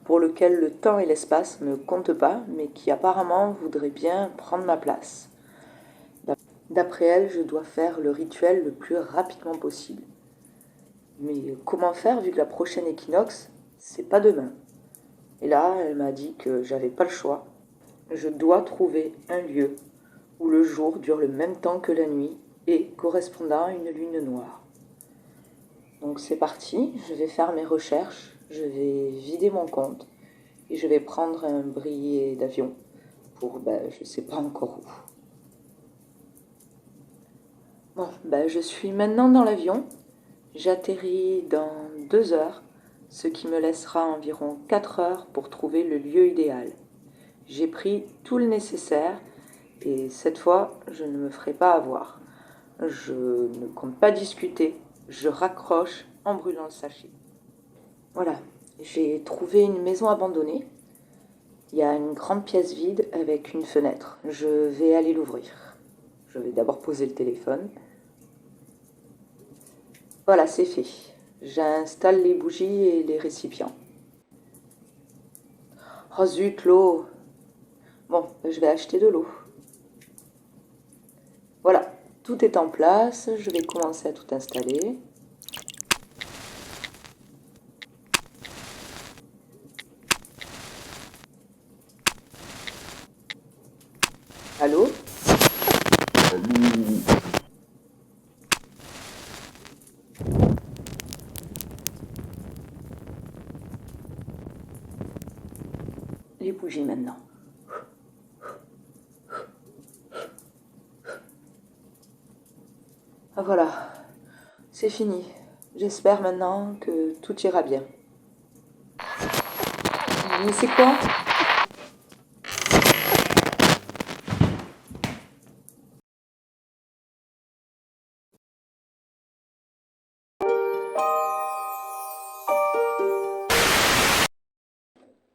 pour lequel le temps et l'espace ne comptent pas, mais qui apparemment voudrait bien prendre ma place. D'après elle, je dois faire le rituel le plus rapidement possible. Mais comment faire vu que la prochaine équinoxe, c'est pas demain? Et là, elle m'a dit que j'avais pas le choix. Je dois trouver un lieu où le jour dure le même temps que la nuit et correspondant à une lune noire. Donc c'est parti, je vais faire mes recherches, je vais vider mon compte et je vais prendre un billet d'avion pour, je sais pas encore où. Bon, je suis maintenant dans l'avion. J'atterris dans 2 heures, ce qui me laissera environ 4 heures pour trouver le lieu idéal. J'ai pris tout le nécessaire et cette fois, je ne me ferai pas avoir. Je ne compte pas discuter, je raccroche en brûlant le sachet. Voilà, j'ai trouvé une maison abandonnée. Il y a une grande pièce vide avec une fenêtre. Je vais aller l'ouvrir. Je vais d'abord poser le téléphone. Voilà, c'est fait. J'installe les bougies et les récipients. Oh zut, l'eau! Bon, je vais acheter de l'eau. Voilà, tout est en place. Je vais commencer à tout installer. Allô? Les bougies maintenant. Ah, voilà, c'est fini. J'espère maintenant que tout ira bien. Mais c'est quoi?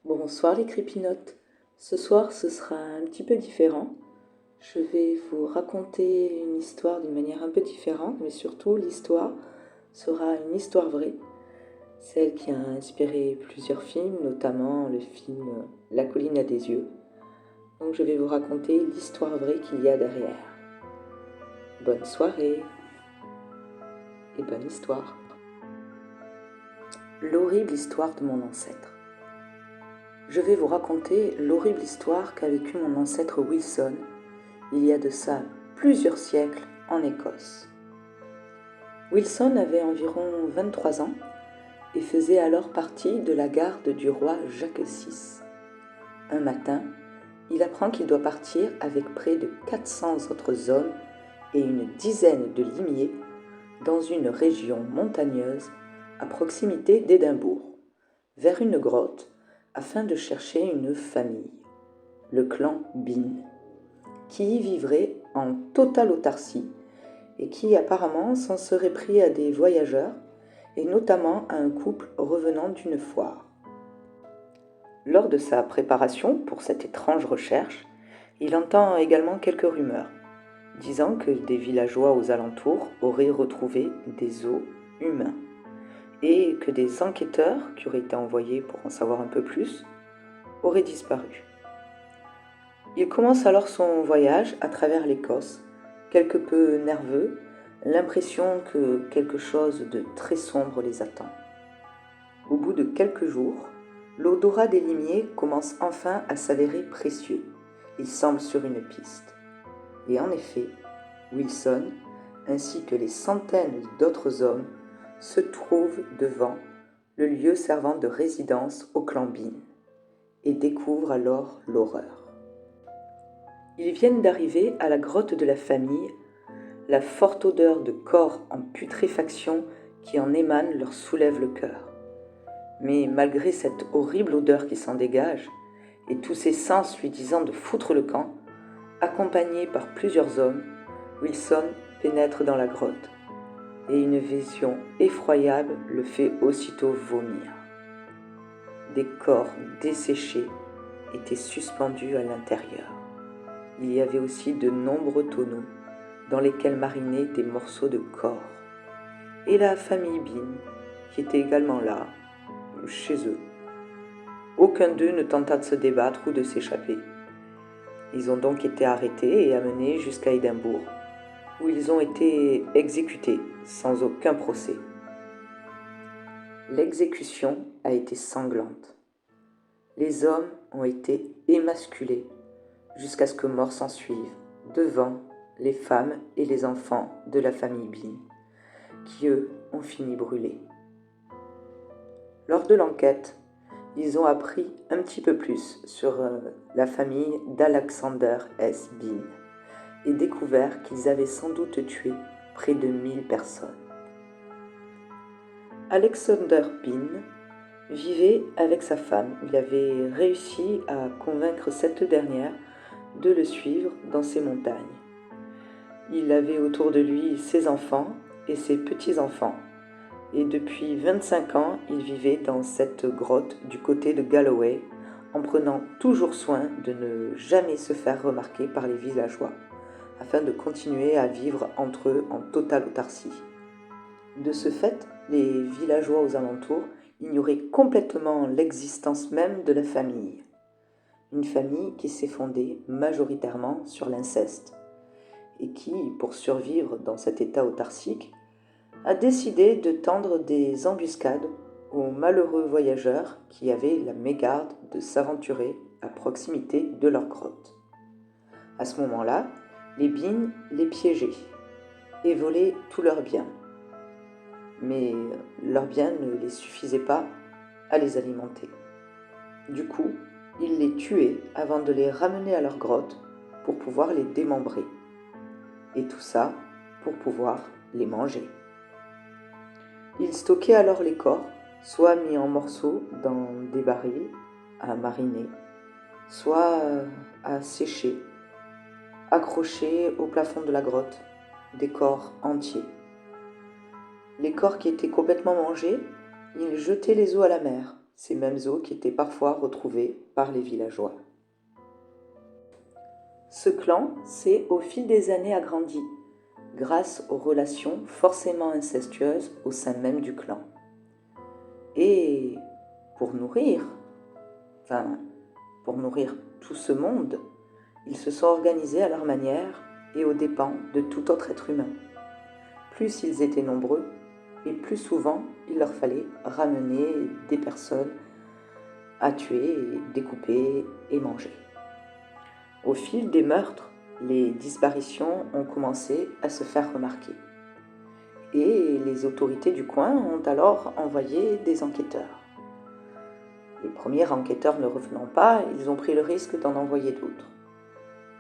Bonsoir les crépinotes. Ce soir, ce sera un petit peu différent. Je vais vous raconter une histoire d'une manière un peu différente, mais surtout l'histoire sera une histoire vraie, celle qui a inspiré plusieurs films, notamment le film La colline a des yeux. Donc je vais vous raconter l'histoire vraie qu'il y a derrière. Bonne soirée et bonne histoire. L'horrible histoire de mon ancêtre. Je vais vous raconter l'horrible histoire qu'a vécue mon ancêtre Wilson il y a de ça plusieurs siècles en Écosse. Wilson avait environ 23 ans et faisait alors partie de la garde du roi Jacques VI. Un matin, il apprend qu'il doit partir avec près de 400 autres hommes et une dizaine de limiers dans une région montagneuse à proximité d'Édimbourg, vers une grotte afin de chercher une famille, le clan Bean, qui y vivrait en totale autarcie et qui apparemment s'en serait pris à des voyageurs et notamment à un couple revenant d'une foire. Lors de sa préparation pour cette étrange recherche, il entend également quelques rumeurs, disant que des villageois aux alentours auraient retrouvé des os humains et que des enquêteurs qui auraient été envoyés pour en savoir un peu plus auraient disparu. Il commence alors son voyage à travers l'Écosse, quelque peu nerveux, l'impression que quelque chose de très sombre les attend. Au bout de quelques jours, l'odorat des limiers commence enfin à s'avérer précieux. Il semble sur une piste. Et en effet, Wilson, ainsi que les centaines d'autres hommes, se trouvent devant le lieu servant de résidence au clan Bean et découvrent alors l'horreur. Ils viennent d'arriver à la grotte de la famille. La forte odeur de corps en putréfaction qui en émane leur soulève le cœur. Mais malgré cette horrible odeur qui s'en dégage, et tous ses sens lui disant de foutre le camp, accompagné par plusieurs hommes, Wilson pénètre dans la grotte, et une vision effroyable le fait aussitôt vomir. Des corps desséchés étaient suspendus à l'intérieur. il y avait aussi de nombreux tonneaux dans lesquels marinaient des morceaux de corps. Et la famille Bean, qui était également là, chez eux. Aucun d'eux ne tenta de se débattre ou de s'échapper. Ils ont donc été arrêtés et amenés jusqu'à Édimbourg, où ils ont été exécutés sans aucun procès. L'exécution a été sanglante. Les hommes ont été émasculés jusqu'à ce que mort s'ensuive devant les femmes et les enfants de la famille Bean, qui eux ont fini brûlés. Lors de l'enquête, ils ont appris un petit peu plus sur la famille d'Alexander S. Bean et découvert qu'ils avaient sans doute tué près de 1000 personnes. Alexander Bean vivait avec sa femme. Il avait réussi à convaincre cette dernière de le suivre dans ces montagnes. Il avait autour de lui ses enfants et ses petits-enfants. Et depuis 25 ans, il vivait dans cette grotte du côté de Galloway, en prenant toujours soin de ne jamais se faire remarquer par les villageois, afin de continuer à vivre entre eux en totale autarcie. De ce fait, les villageois aux alentours ignoraient complètement l'existence même de la famille. Une famille qui s'est fondée majoritairement sur l'inceste, et qui, pour survivre dans cet état autarcique, a décidé de tendre des embuscades aux malheureux voyageurs qui avaient la mégarde de s'aventurer à proximité de leur grotte. À ce moment-là, les Bean les piégeaient et volaient tous leurs biens. Mais leurs biens ne les suffisaient pas à les alimenter. Du coup, ils les tuaient avant de les ramener à leur grotte pour pouvoir les démembrer. Et tout ça pour pouvoir les manger. Ils stockaient alors les corps, soit mis en morceaux dans des barils à mariner, soit à sécher, accrochés au plafond de la grotte, des corps entiers. Les corps qui étaient complètement mangés, ils jetaient les os à la mer, ces mêmes eaux qui étaient parfois retrouvées par les villageois. Ce clan s'est au fil des années agrandi, grâce aux relations forcément incestueuses au sein même du clan. Et pour nourrir tout ce monde, ils se sont organisés à leur manière et aux dépens de tout autre être humain. Plus ils étaient nombreux, et plus souvent il leur fallait ramener des personnes à tuer, découper et manger. Au fil des meurtres, les disparitions ont commencé à se faire remarquer. Et les autorités du coin ont alors envoyé des enquêteurs. Les premiers enquêteurs ne revenant pas, ils ont pris le risque d'en envoyer d'autres.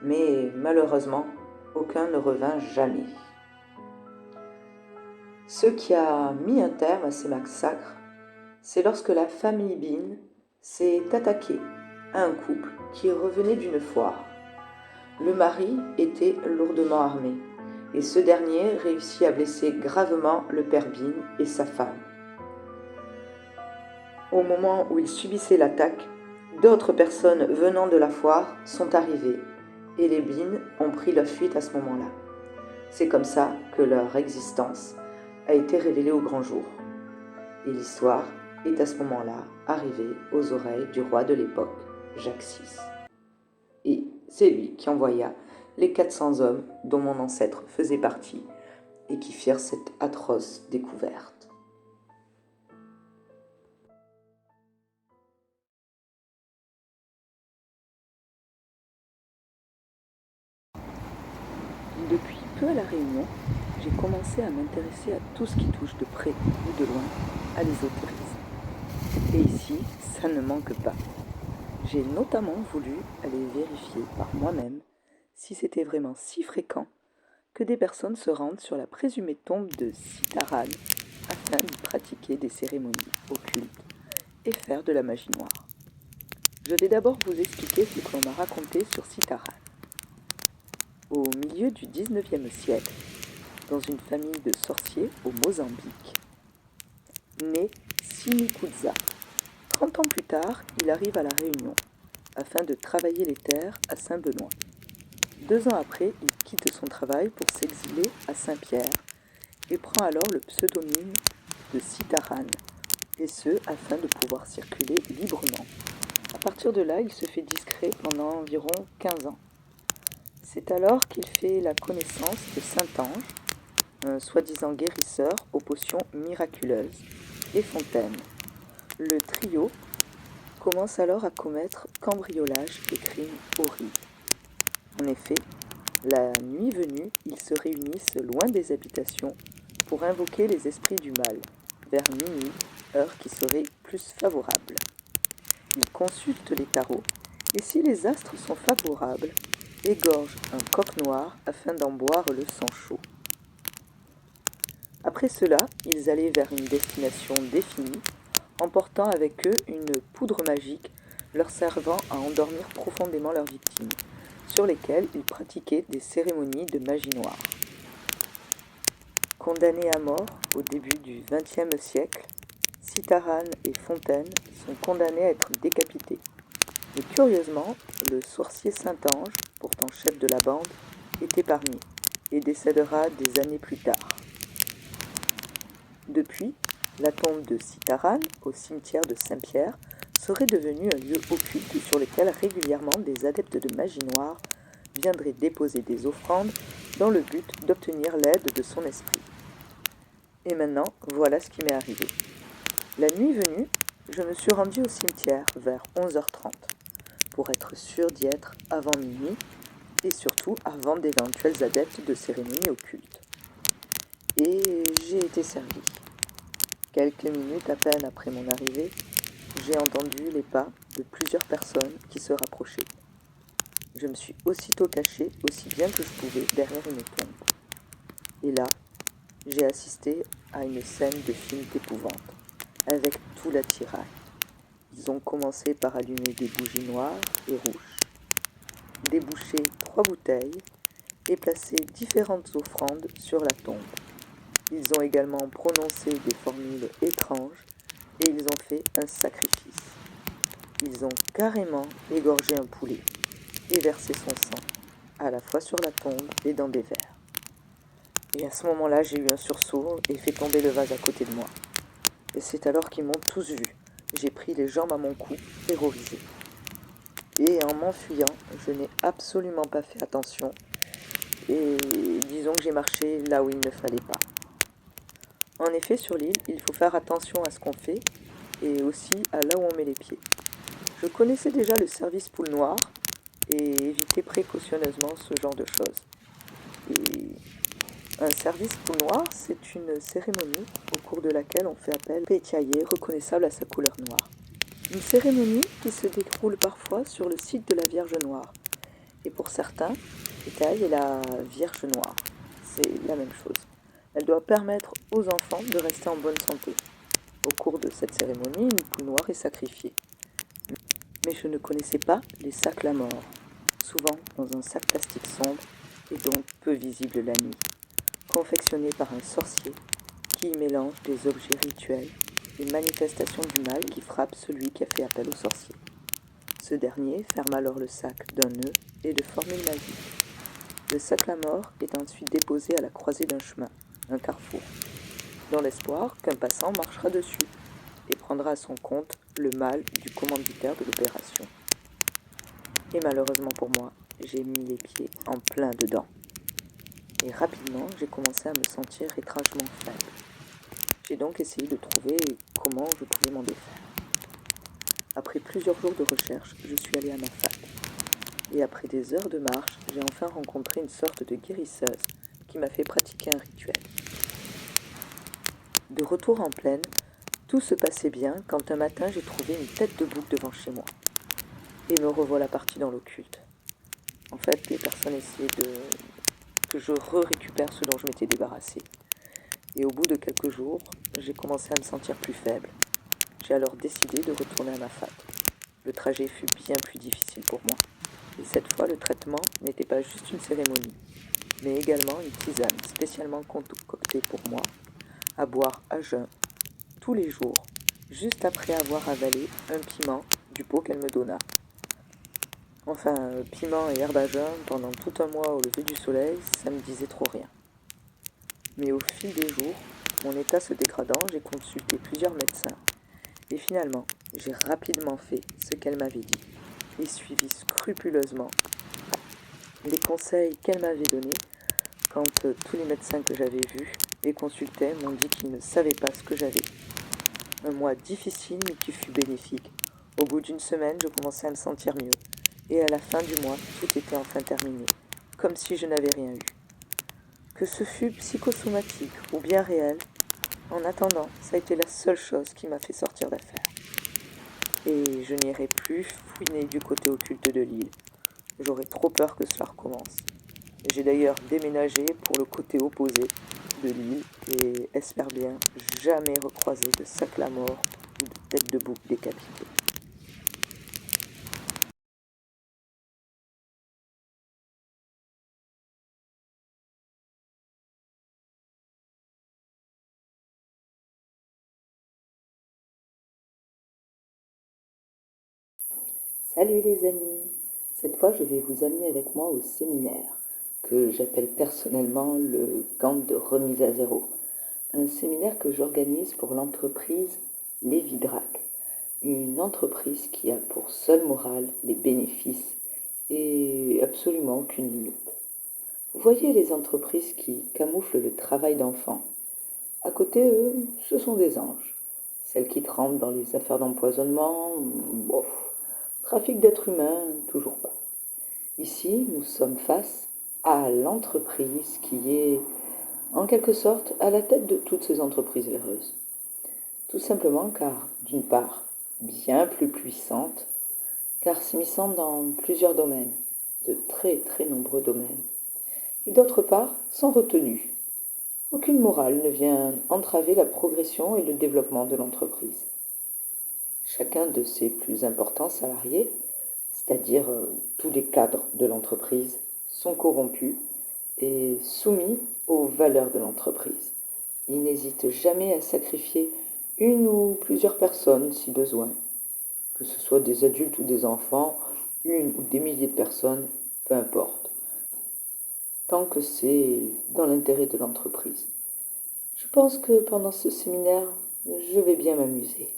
Mais malheureusement, aucun ne revint jamais. Ce qui a mis un terme à ces massacres, c'est lorsque la famille Bean s'est attaquée à un couple qui revenait d'une foire. Le mari était lourdement armé et ce dernier réussit à blesser gravement le père Bean et sa femme. Au moment où ils subissaient l'attaque, d'autres personnes venant de la foire sont arrivées et les Bean ont pris la fuite à ce moment-là. C'est comme ça que leur existence a été révélée au grand jour. Et l'histoire est à ce moment-là arrivée aux oreilles du roi de l'époque, Jacques VI. Et c'est lui qui envoya les 400 hommes dont mon ancêtre faisait partie et qui firent cette atroce découverte. Depuis peu à La Réunion, j'ai commencé à m'intéresser à tout ce qui touche de près ou de loin à l'ésotérisme. Et ici, ça ne manque pas. J'ai notamment voulu aller vérifier par moi-même si c'était vraiment si fréquent que des personnes se rendent sur la présumée tombe de Sitaran afin d'y pratiquer des cérémonies occultes et faire de la magie noire. Je vais d'abord vous expliquer ce que l'on m'a raconté sur Sitaran. Au milieu du XIXe siècle, dans une famille de sorciers au Mozambique, naît Simikouza. 30 ans plus tard, il arrive à La Réunion afin de travailler les terres à Saint-Benoît. 2 ans après, il quitte son travail pour s'exiler à Saint-Pierre et prend alors le pseudonyme de Sitaran, et ce afin de pouvoir circuler librement. À partir de là, il se fait discret pendant environ 15 ans. C'est alors qu'il fait la connaissance de Saint-Ange, un soi-disant guérisseur aux potions miraculeuses, et Fontaine. Le trio commence alors à commettre cambriolages et crimes horribles. En effet, la nuit venue, ils se réunissent loin des habitations pour invoquer les esprits du mal, vers minuit, heure qui serait plus favorable. Ils consultent les tarots et si les astres sont favorables, égorgent un coq noir afin d'en boire le sang chaud. Après cela, ils allaient vers une destination définie, emportant avec eux une poudre magique leur servant à endormir profondément leurs victimes, sur lesquelles ils pratiquaient des cérémonies de magie noire. Condamnés à mort au début du XXe siècle, Sitaran et Fontaine sont condamnés à être décapités. Mais curieusement, le sorcier Saint-Ange, pourtant chef de la bande, est épargné et décédera des années plus tard. Depuis, la tombe de Sitaran, au cimetière de Saint-Pierre, serait devenue un lieu occulte sur lequel régulièrement des adeptes de magie noire viendraient déposer des offrandes dans le but d'obtenir l'aide de son esprit. Et maintenant, voilà ce qui m'est arrivé. La nuit venue, je me suis rendu au cimetière vers 11h30 pour être sûr d'y être avant minuit et surtout avant d'éventuels adeptes de cérémonies occultes. Et j'ai été servi. Quelques minutes à peine après mon arrivée, j'ai entendu les pas de plusieurs personnes qui se rapprochaient. Je me suis aussitôt caché aussi bien que je pouvais derrière une tombe. Et là, j'ai assisté à une scène de film d'épouvante, avec tout l'attirail. Ils ont commencé par allumer des bougies noires et rouges, déboucher 3 bouteilles et placer différentes offrandes sur la tombe. Ils ont également prononcé des formules étranges et ils ont fait un sacrifice. Ils ont carrément égorgé un poulet et versé son sang, à la fois sur la tombe et dans des verres. Et à ce moment-là, j'ai eu un sursaut et fait tomber le vase à côté de moi. Et c'est alors qu'ils m'ont tous vu. J'ai pris les jambes à mon cou, terrorisé. Et en m'enfuyant, je n'ai absolument pas fait attention. Et disons que j'ai marché là où il ne fallait pas. En effet, sur l'île, il faut faire attention à ce qu'on fait et aussi à là où on met les pieds. Je connaissais déjà le service poule noire et évitais précautionneusement ce genre de choses. Et un service poule noire, c'est une cérémonie au cours de laquelle on fait appel à un pétiaillé reconnaissable à sa couleur noire. Une cérémonie qui se déroule parfois sur le site de la Vierge Noire. Et pour certains, pétail est la Vierge Noire. C'est la même chose. Elle doit permettre aux enfants de rester en bonne santé. Au cours de cette cérémonie, une poule noire est sacrifiée. Mais je ne connaissais pas les sacs la mort, souvent dans un sac plastique sombre et donc peu visible la nuit, confectionné par un sorcier qui y mélange des objets rituels et manifestations du mal qui frappent celui qui a fait appel au sorcier. Ce dernier ferme alors le sac d'un nœud et de formules magiques. Le sac la mort est ensuite déposé à la croisée d'un chemin, un carrefour, dans l'espoir qu'un passant marchera dessus et prendra à son compte le mal du commanditaire de l'opération. Et malheureusement pour moi, j'ai mis les pieds en plein dedans. Et rapidement, j'ai commencé à me sentir étrangement faible. J'ai donc essayé de trouver comment je pouvais m'en défaire. Après plusieurs jours de recherche, je suis allée à ma fac. Et après des heures de marche, j'ai enfin rencontré une sorte de guérisseuse qui m'a fait pratiquer un rituel. De retour en plaine, tout se passait bien quand un matin j'ai trouvé une tête de bouc devant chez moi. Et me revoilà partie dans l'occulte. En fait, les personnes essayaient que je récupère ce dont je m'étais débarrassé. Et au bout de quelques jours, j'ai commencé à me sentir plus faible. J'ai alors décidé de retourner à ma fac. Le trajet fut bien plus difficile pour moi. Et cette fois, le traitement n'était pas juste une cérémonie, mais également une tisane spécialement concoctée pour moi, à boire à jeun, tous les jours, juste après avoir avalé un piment du pot qu'elle me donna. Enfin, piment et herbe à jeun pendant tout un mois au lever du soleil, ça me disait trop rien. Mais au fil des jours, mon état se dégradant, j'ai consulté plusieurs médecins. Et finalement, j'ai rapidement fait ce qu'elle m'avait dit et suivi scrupuleusement les conseils qu'elle m'avait donnés quand tous les médecins que j'avais vus et consultais m'ont dit qu'ils ne savaient pas ce que j'avais. Un mois difficile mais qui fut bénéfique. Au bout d'une semaine, je commençais à me sentir mieux. Et à la fin du mois, tout était enfin terminé, comme si je n'avais rien eu. Que ce fût psychosomatique ou bien réel, en attendant, ça a été la seule chose qui m'a fait sortir d'affaire. Et je n'irai plus fouiner du côté occulte de l'île. J'aurais trop peur que cela recommence. J'ai d'ailleurs déménagé pour le côté opposé de l'île et espère bien jamais recroiser de sac à mort ou de tête de bouc décapitée. Salut les amis! Cette fois, je vais vous amener avec moi au séminaire, que j'appelle personnellement le camp de remise à zéro. Un séminaire que j'organise pour l'entreprise Lévidrac, une entreprise qui a pour seule morale les bénéfices et absolument aucune limite. Vous voyez les entreprises qui camouflent le travail d'enfants. À côté, eux, ce sont des anges. Celles qui trempent dans les affaires d'empoisonnement, bof. Trafic d'êtres humains, toujours pas. Ici, nous sommes face à l'entreprise qui est, en quelque sorte, à la tête de toutes ces entreprises véreuses. Tout simplement car, d'une part, bien plus puissante, car s'immisçant dans plusieurs domaines, de très très nombreux domaines, et d'autre part, sans retenue. Aucune morale ne vient entraver la progression et le développement de l'entreprise. Chacun de ses plus importants salariés, c'est-à-dire tous les cadres de l'entreprise, sont corrompus et soumis aux valeurs de l'entreprise. Ils n'hésitent jamais à sacrifier une ou plusieurs personnes si besoin, que ce soit des adultes ou des enfants, une ou des milliers de personnes, peu importe, tant que c'est dans l'intérêt de l'entreprise. Je pense que pendant ce séminaire, je vais bien m'amuser.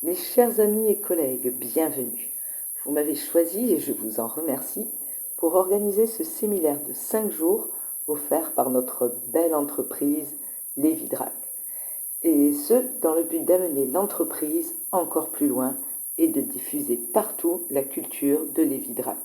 Mes chers amis et collègues, bienvenue. Vous m'avez choisi et je vous en remercie pour organiser ce séminaire de 5 jours offert par notre belle entreprise Lévidrac. Et ce, dans le but d'amener l'entreprise encore plus loin et de diffuser partout la culture de Lévidrac.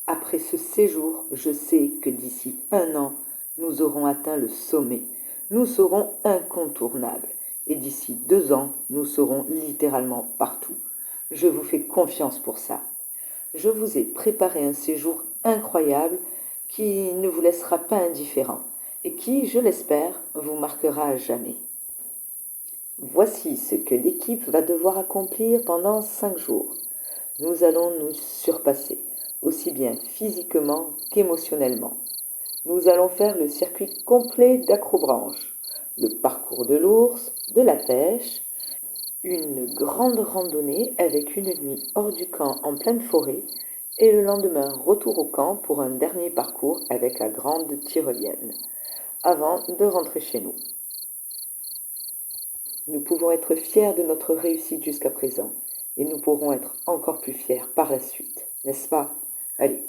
Après ce séjour, je sais que d'ici 1 an, nous aurons atteint le sommet. Nous serons incontournables. Et d'ici 2 ans, nous serons littéralement partout. Je vous fais confiance pour ça. Je vous ai préparé un séjour incroyable qui ne vous laissera pas indifférent et qui, je l'espère, vous marquera à jamais. Voici ce que l'équipe va devoir accomplir pendant 5 jours. Nous allons nous surpasser, aussi bien physiquement qu'émotionnellement. Nous allons faire le circuit complet d'Acrobranche, le parcours de l'ours, de la pêche, une grande randonnée avec une nuit hors du camp en pleine forêt et le lendemain retour au camp pour un dernier parcours avec la grande tyrolienne, avant de rentrer chez nous. Nous pouvons être fiers de notre réussite jusqu'à présent et nous pourrons être encore plus fiers par la suite, n'est-ce pas? Allez,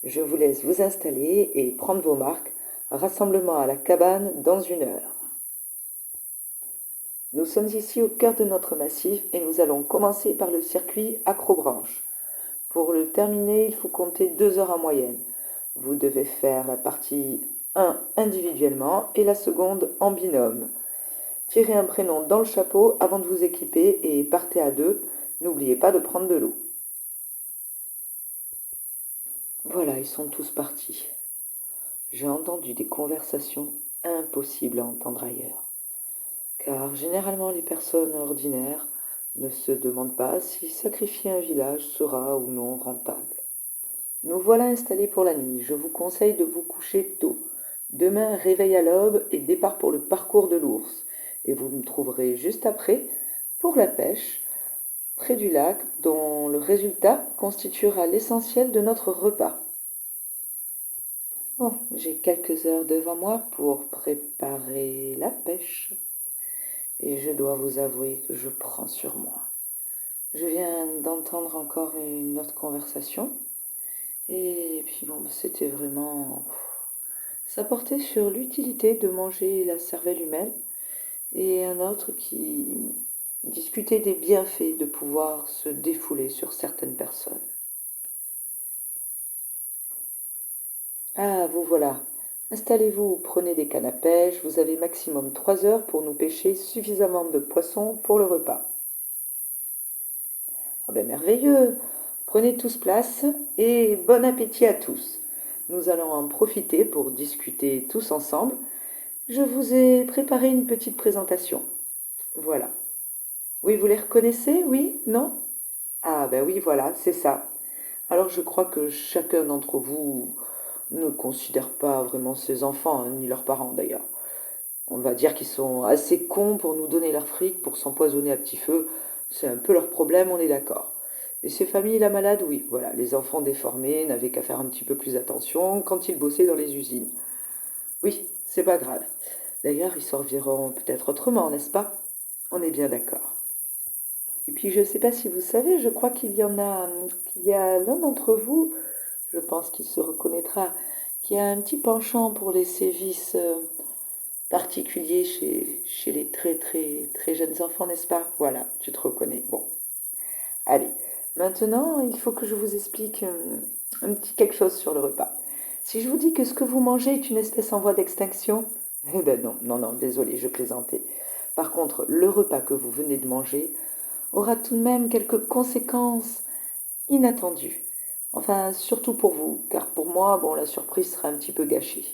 je vous laisse vous installer et prendre vos marques. Rassemblement à la cabane dans 1 heure. Nous sommes ici au cœur de notre massif et nous allons commencer par le circuit Acrobranche. Pour le terminer, il faut compter 2 heures en moyenne. Vous devez faire la partie 1 individuellement et la seconde en binôme. Tirez un prénom dans le chapeau avant de vous équiper et partez à 2. N'oubliez pas de prendre de l'eau. Voilà, ils sont tous partis. J'ai entendu des conversations impossibles à entendre ailleurs. Car généralement les personnes ordinaires ne se demandent pas si sacrifier un village sera ou non rentable. Nous voilà installés pour la nuit. Je vous conseille de vous coucher tôt. Demain, réveil à l'aube et départ pour le parcours de l'ours. Et vous me trouverez juste après pour la pêche, près du lac, dont le résultat constituera l'essentiel de notre repas. Bon, j'ai quelques heures devant moi pour préparer la pêche. Et je dois vous avouer que je prends sur moi. Je viens d'entendre encore une autre conversation. Et puis bon, c'était vraiment... Ça portait sur l'utilité de manger la cervelle humaine. Et un autre qui discutait des bienfaits de pouvoir se défouler sur certaines personnes. Ah, vous voilà. Installez-vous, prenez des cannes à pêche, vous avez maximum 3 heures pour nous pêcher suffisamment de poissons pour le repas. Ah ben merveilleux. Prenez tous place et bon appétit à tous. Nous allons en profiter pour discuter tous ensemble. Je vous ai préparé une petite présentation. Voilà. Oui, vous les reconnaissez? Oui? Non? Ah ben oui, voilà, c'est ça. Alors je crois que chacun d'entre vous ne considère pas vraiment ses enfants, hein, ni leurs parents d'ailleurs. On va dire qu'ils sont assez cons pour nous donner leur fric, pour s'empoisonner à petit feu. C'est un peu leur problème, on est d'accord. Et ces familles-là malades, oui, voilà, les enfants déformés n'avaient qu'à faire un petit peu plus attention quand ils bossaient dans les usines. Oui, c'est pas grave. D'ailleurs, ils s'en reverront peut-être autrement, n'est-ce pas? On est bien d'accord. Et puis, je ne sais pas si vous savez, je crois qu'il y a l'un d'entre vous, je pense qu'il se reconnaîtra, qui a un petit penchant pour les sévices particuliers chez les très très très jeunes enfants, n'est-ce pas? Voilà, tu te reconnais. Bon, allez. Maintenant, il faut que je vous explique un petit quelque chose sur le repas. Si je vous dis que ce que vous mangez est une espèce en voie d'extinction, eh ben non, non, non, désolé, je plaisantais. Par contre, le repas que vous venez de manger aura tout de même quelques conséquences inattendues. Enfin, surtout pour vous, car pour moi, bon, la surprise sera un petit peu gâchée.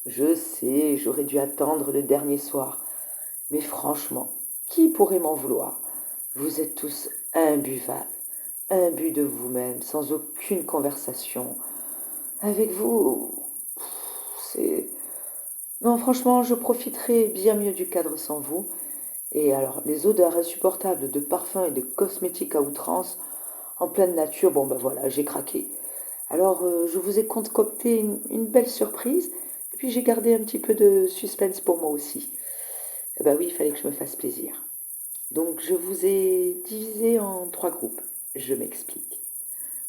Je sais, j'aurais dû attendre le dernier soir. Mais franchement, qui pourrait m'en vouloir? Vous êtes tous imbuvables, imbus de vous-même, sans aucune conversation. Avec vous, c'est... Non, franchement, je profiterai bien mieux du cadre sans vous. Et alors, les odeurs insupportables de parfums et de cosmétiques à outrance, en pleine nature, bon ben voilà, j'ai craqué. Alors, je vous ai concocté une belle surprise, et puis j'ai gardé un petit peu de suspense pour moi aussi. Eh ben oui, il fallait que je me fasse plaisir. Donc, je vous ai divisé en 3 groupes. Je m'explique.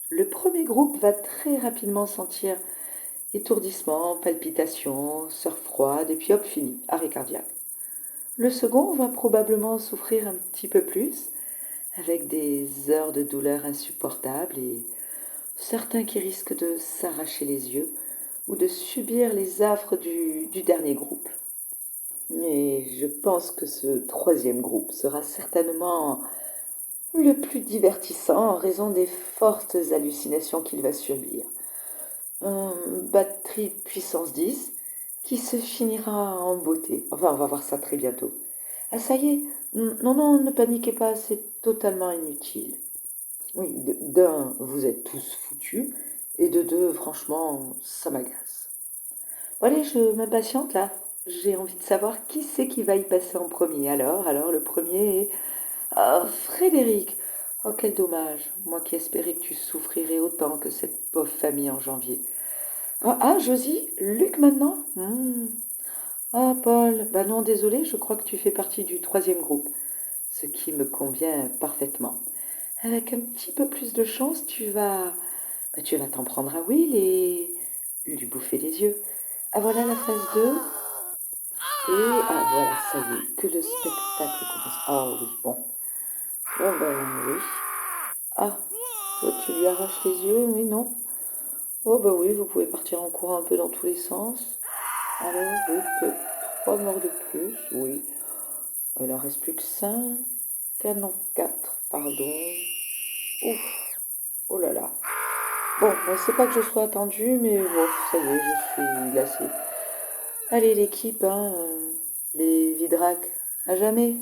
Le premier groupe va très rapidement sentir étourdissement, palpitations, sueur froide, et puis hop, fini, arrêt cardiaque. Le second va probablement souffrir un petit peu plus, avec des heures de douleur insupportables et certains qui risquent de s'arracher les yeux ou de subir les affres du dernier groupe. Et je pense que ce troisième groupe sera certainement le plus divertissant en raison des fortes hallucinations qu'il va subir. Un batterie puissance 10 qui se finira en beauté. Enfin, on va voir ça très bientôt. Ah, ça y est, non, non, ne paniquez pas, c'est totalement inutile. Oui, d'un, vous êtes tous foutus, et de deux, franchement, ça m'agace. Bon, allez, je m'impatiente là. J'ai envie de savoir qui c'est qui va y passer en premier. Alors, le premier est... Ah, Frédéric. Oh, quel dommage. Moi qui espérais que tu souffrirais autant que cette pauvre famille en janvier. Josie, Luc maintenant? Ah, Paul, bah non, désolé, je crois que tu fais partie du troisième groupe, ce qui me convient parfaitement. Avec un petit peu plus de chance, tu vas t'en prendre à Will et lui bouffer les yeux. Ah, voilà la phase 2. Et voilà, ça y est, que le spectacle commence. Ah oui, bon. Bon, ben oui. Ah, toi, tu lui arraches les yeux, oui, non? Oh, bah oui, vous pouvez partir en courant un peu dans tous les sens. Alors, oui, peut-être 3 morts de plus, oui. Il en reste plus que 5. Ah non, 4, pardon. Ouf, oh là là. Bon, c'est pas que je sois attendue, mais bon, ça y est, je suis lassée. Allez, l'équipe, hein, les Vidrac, à jamais.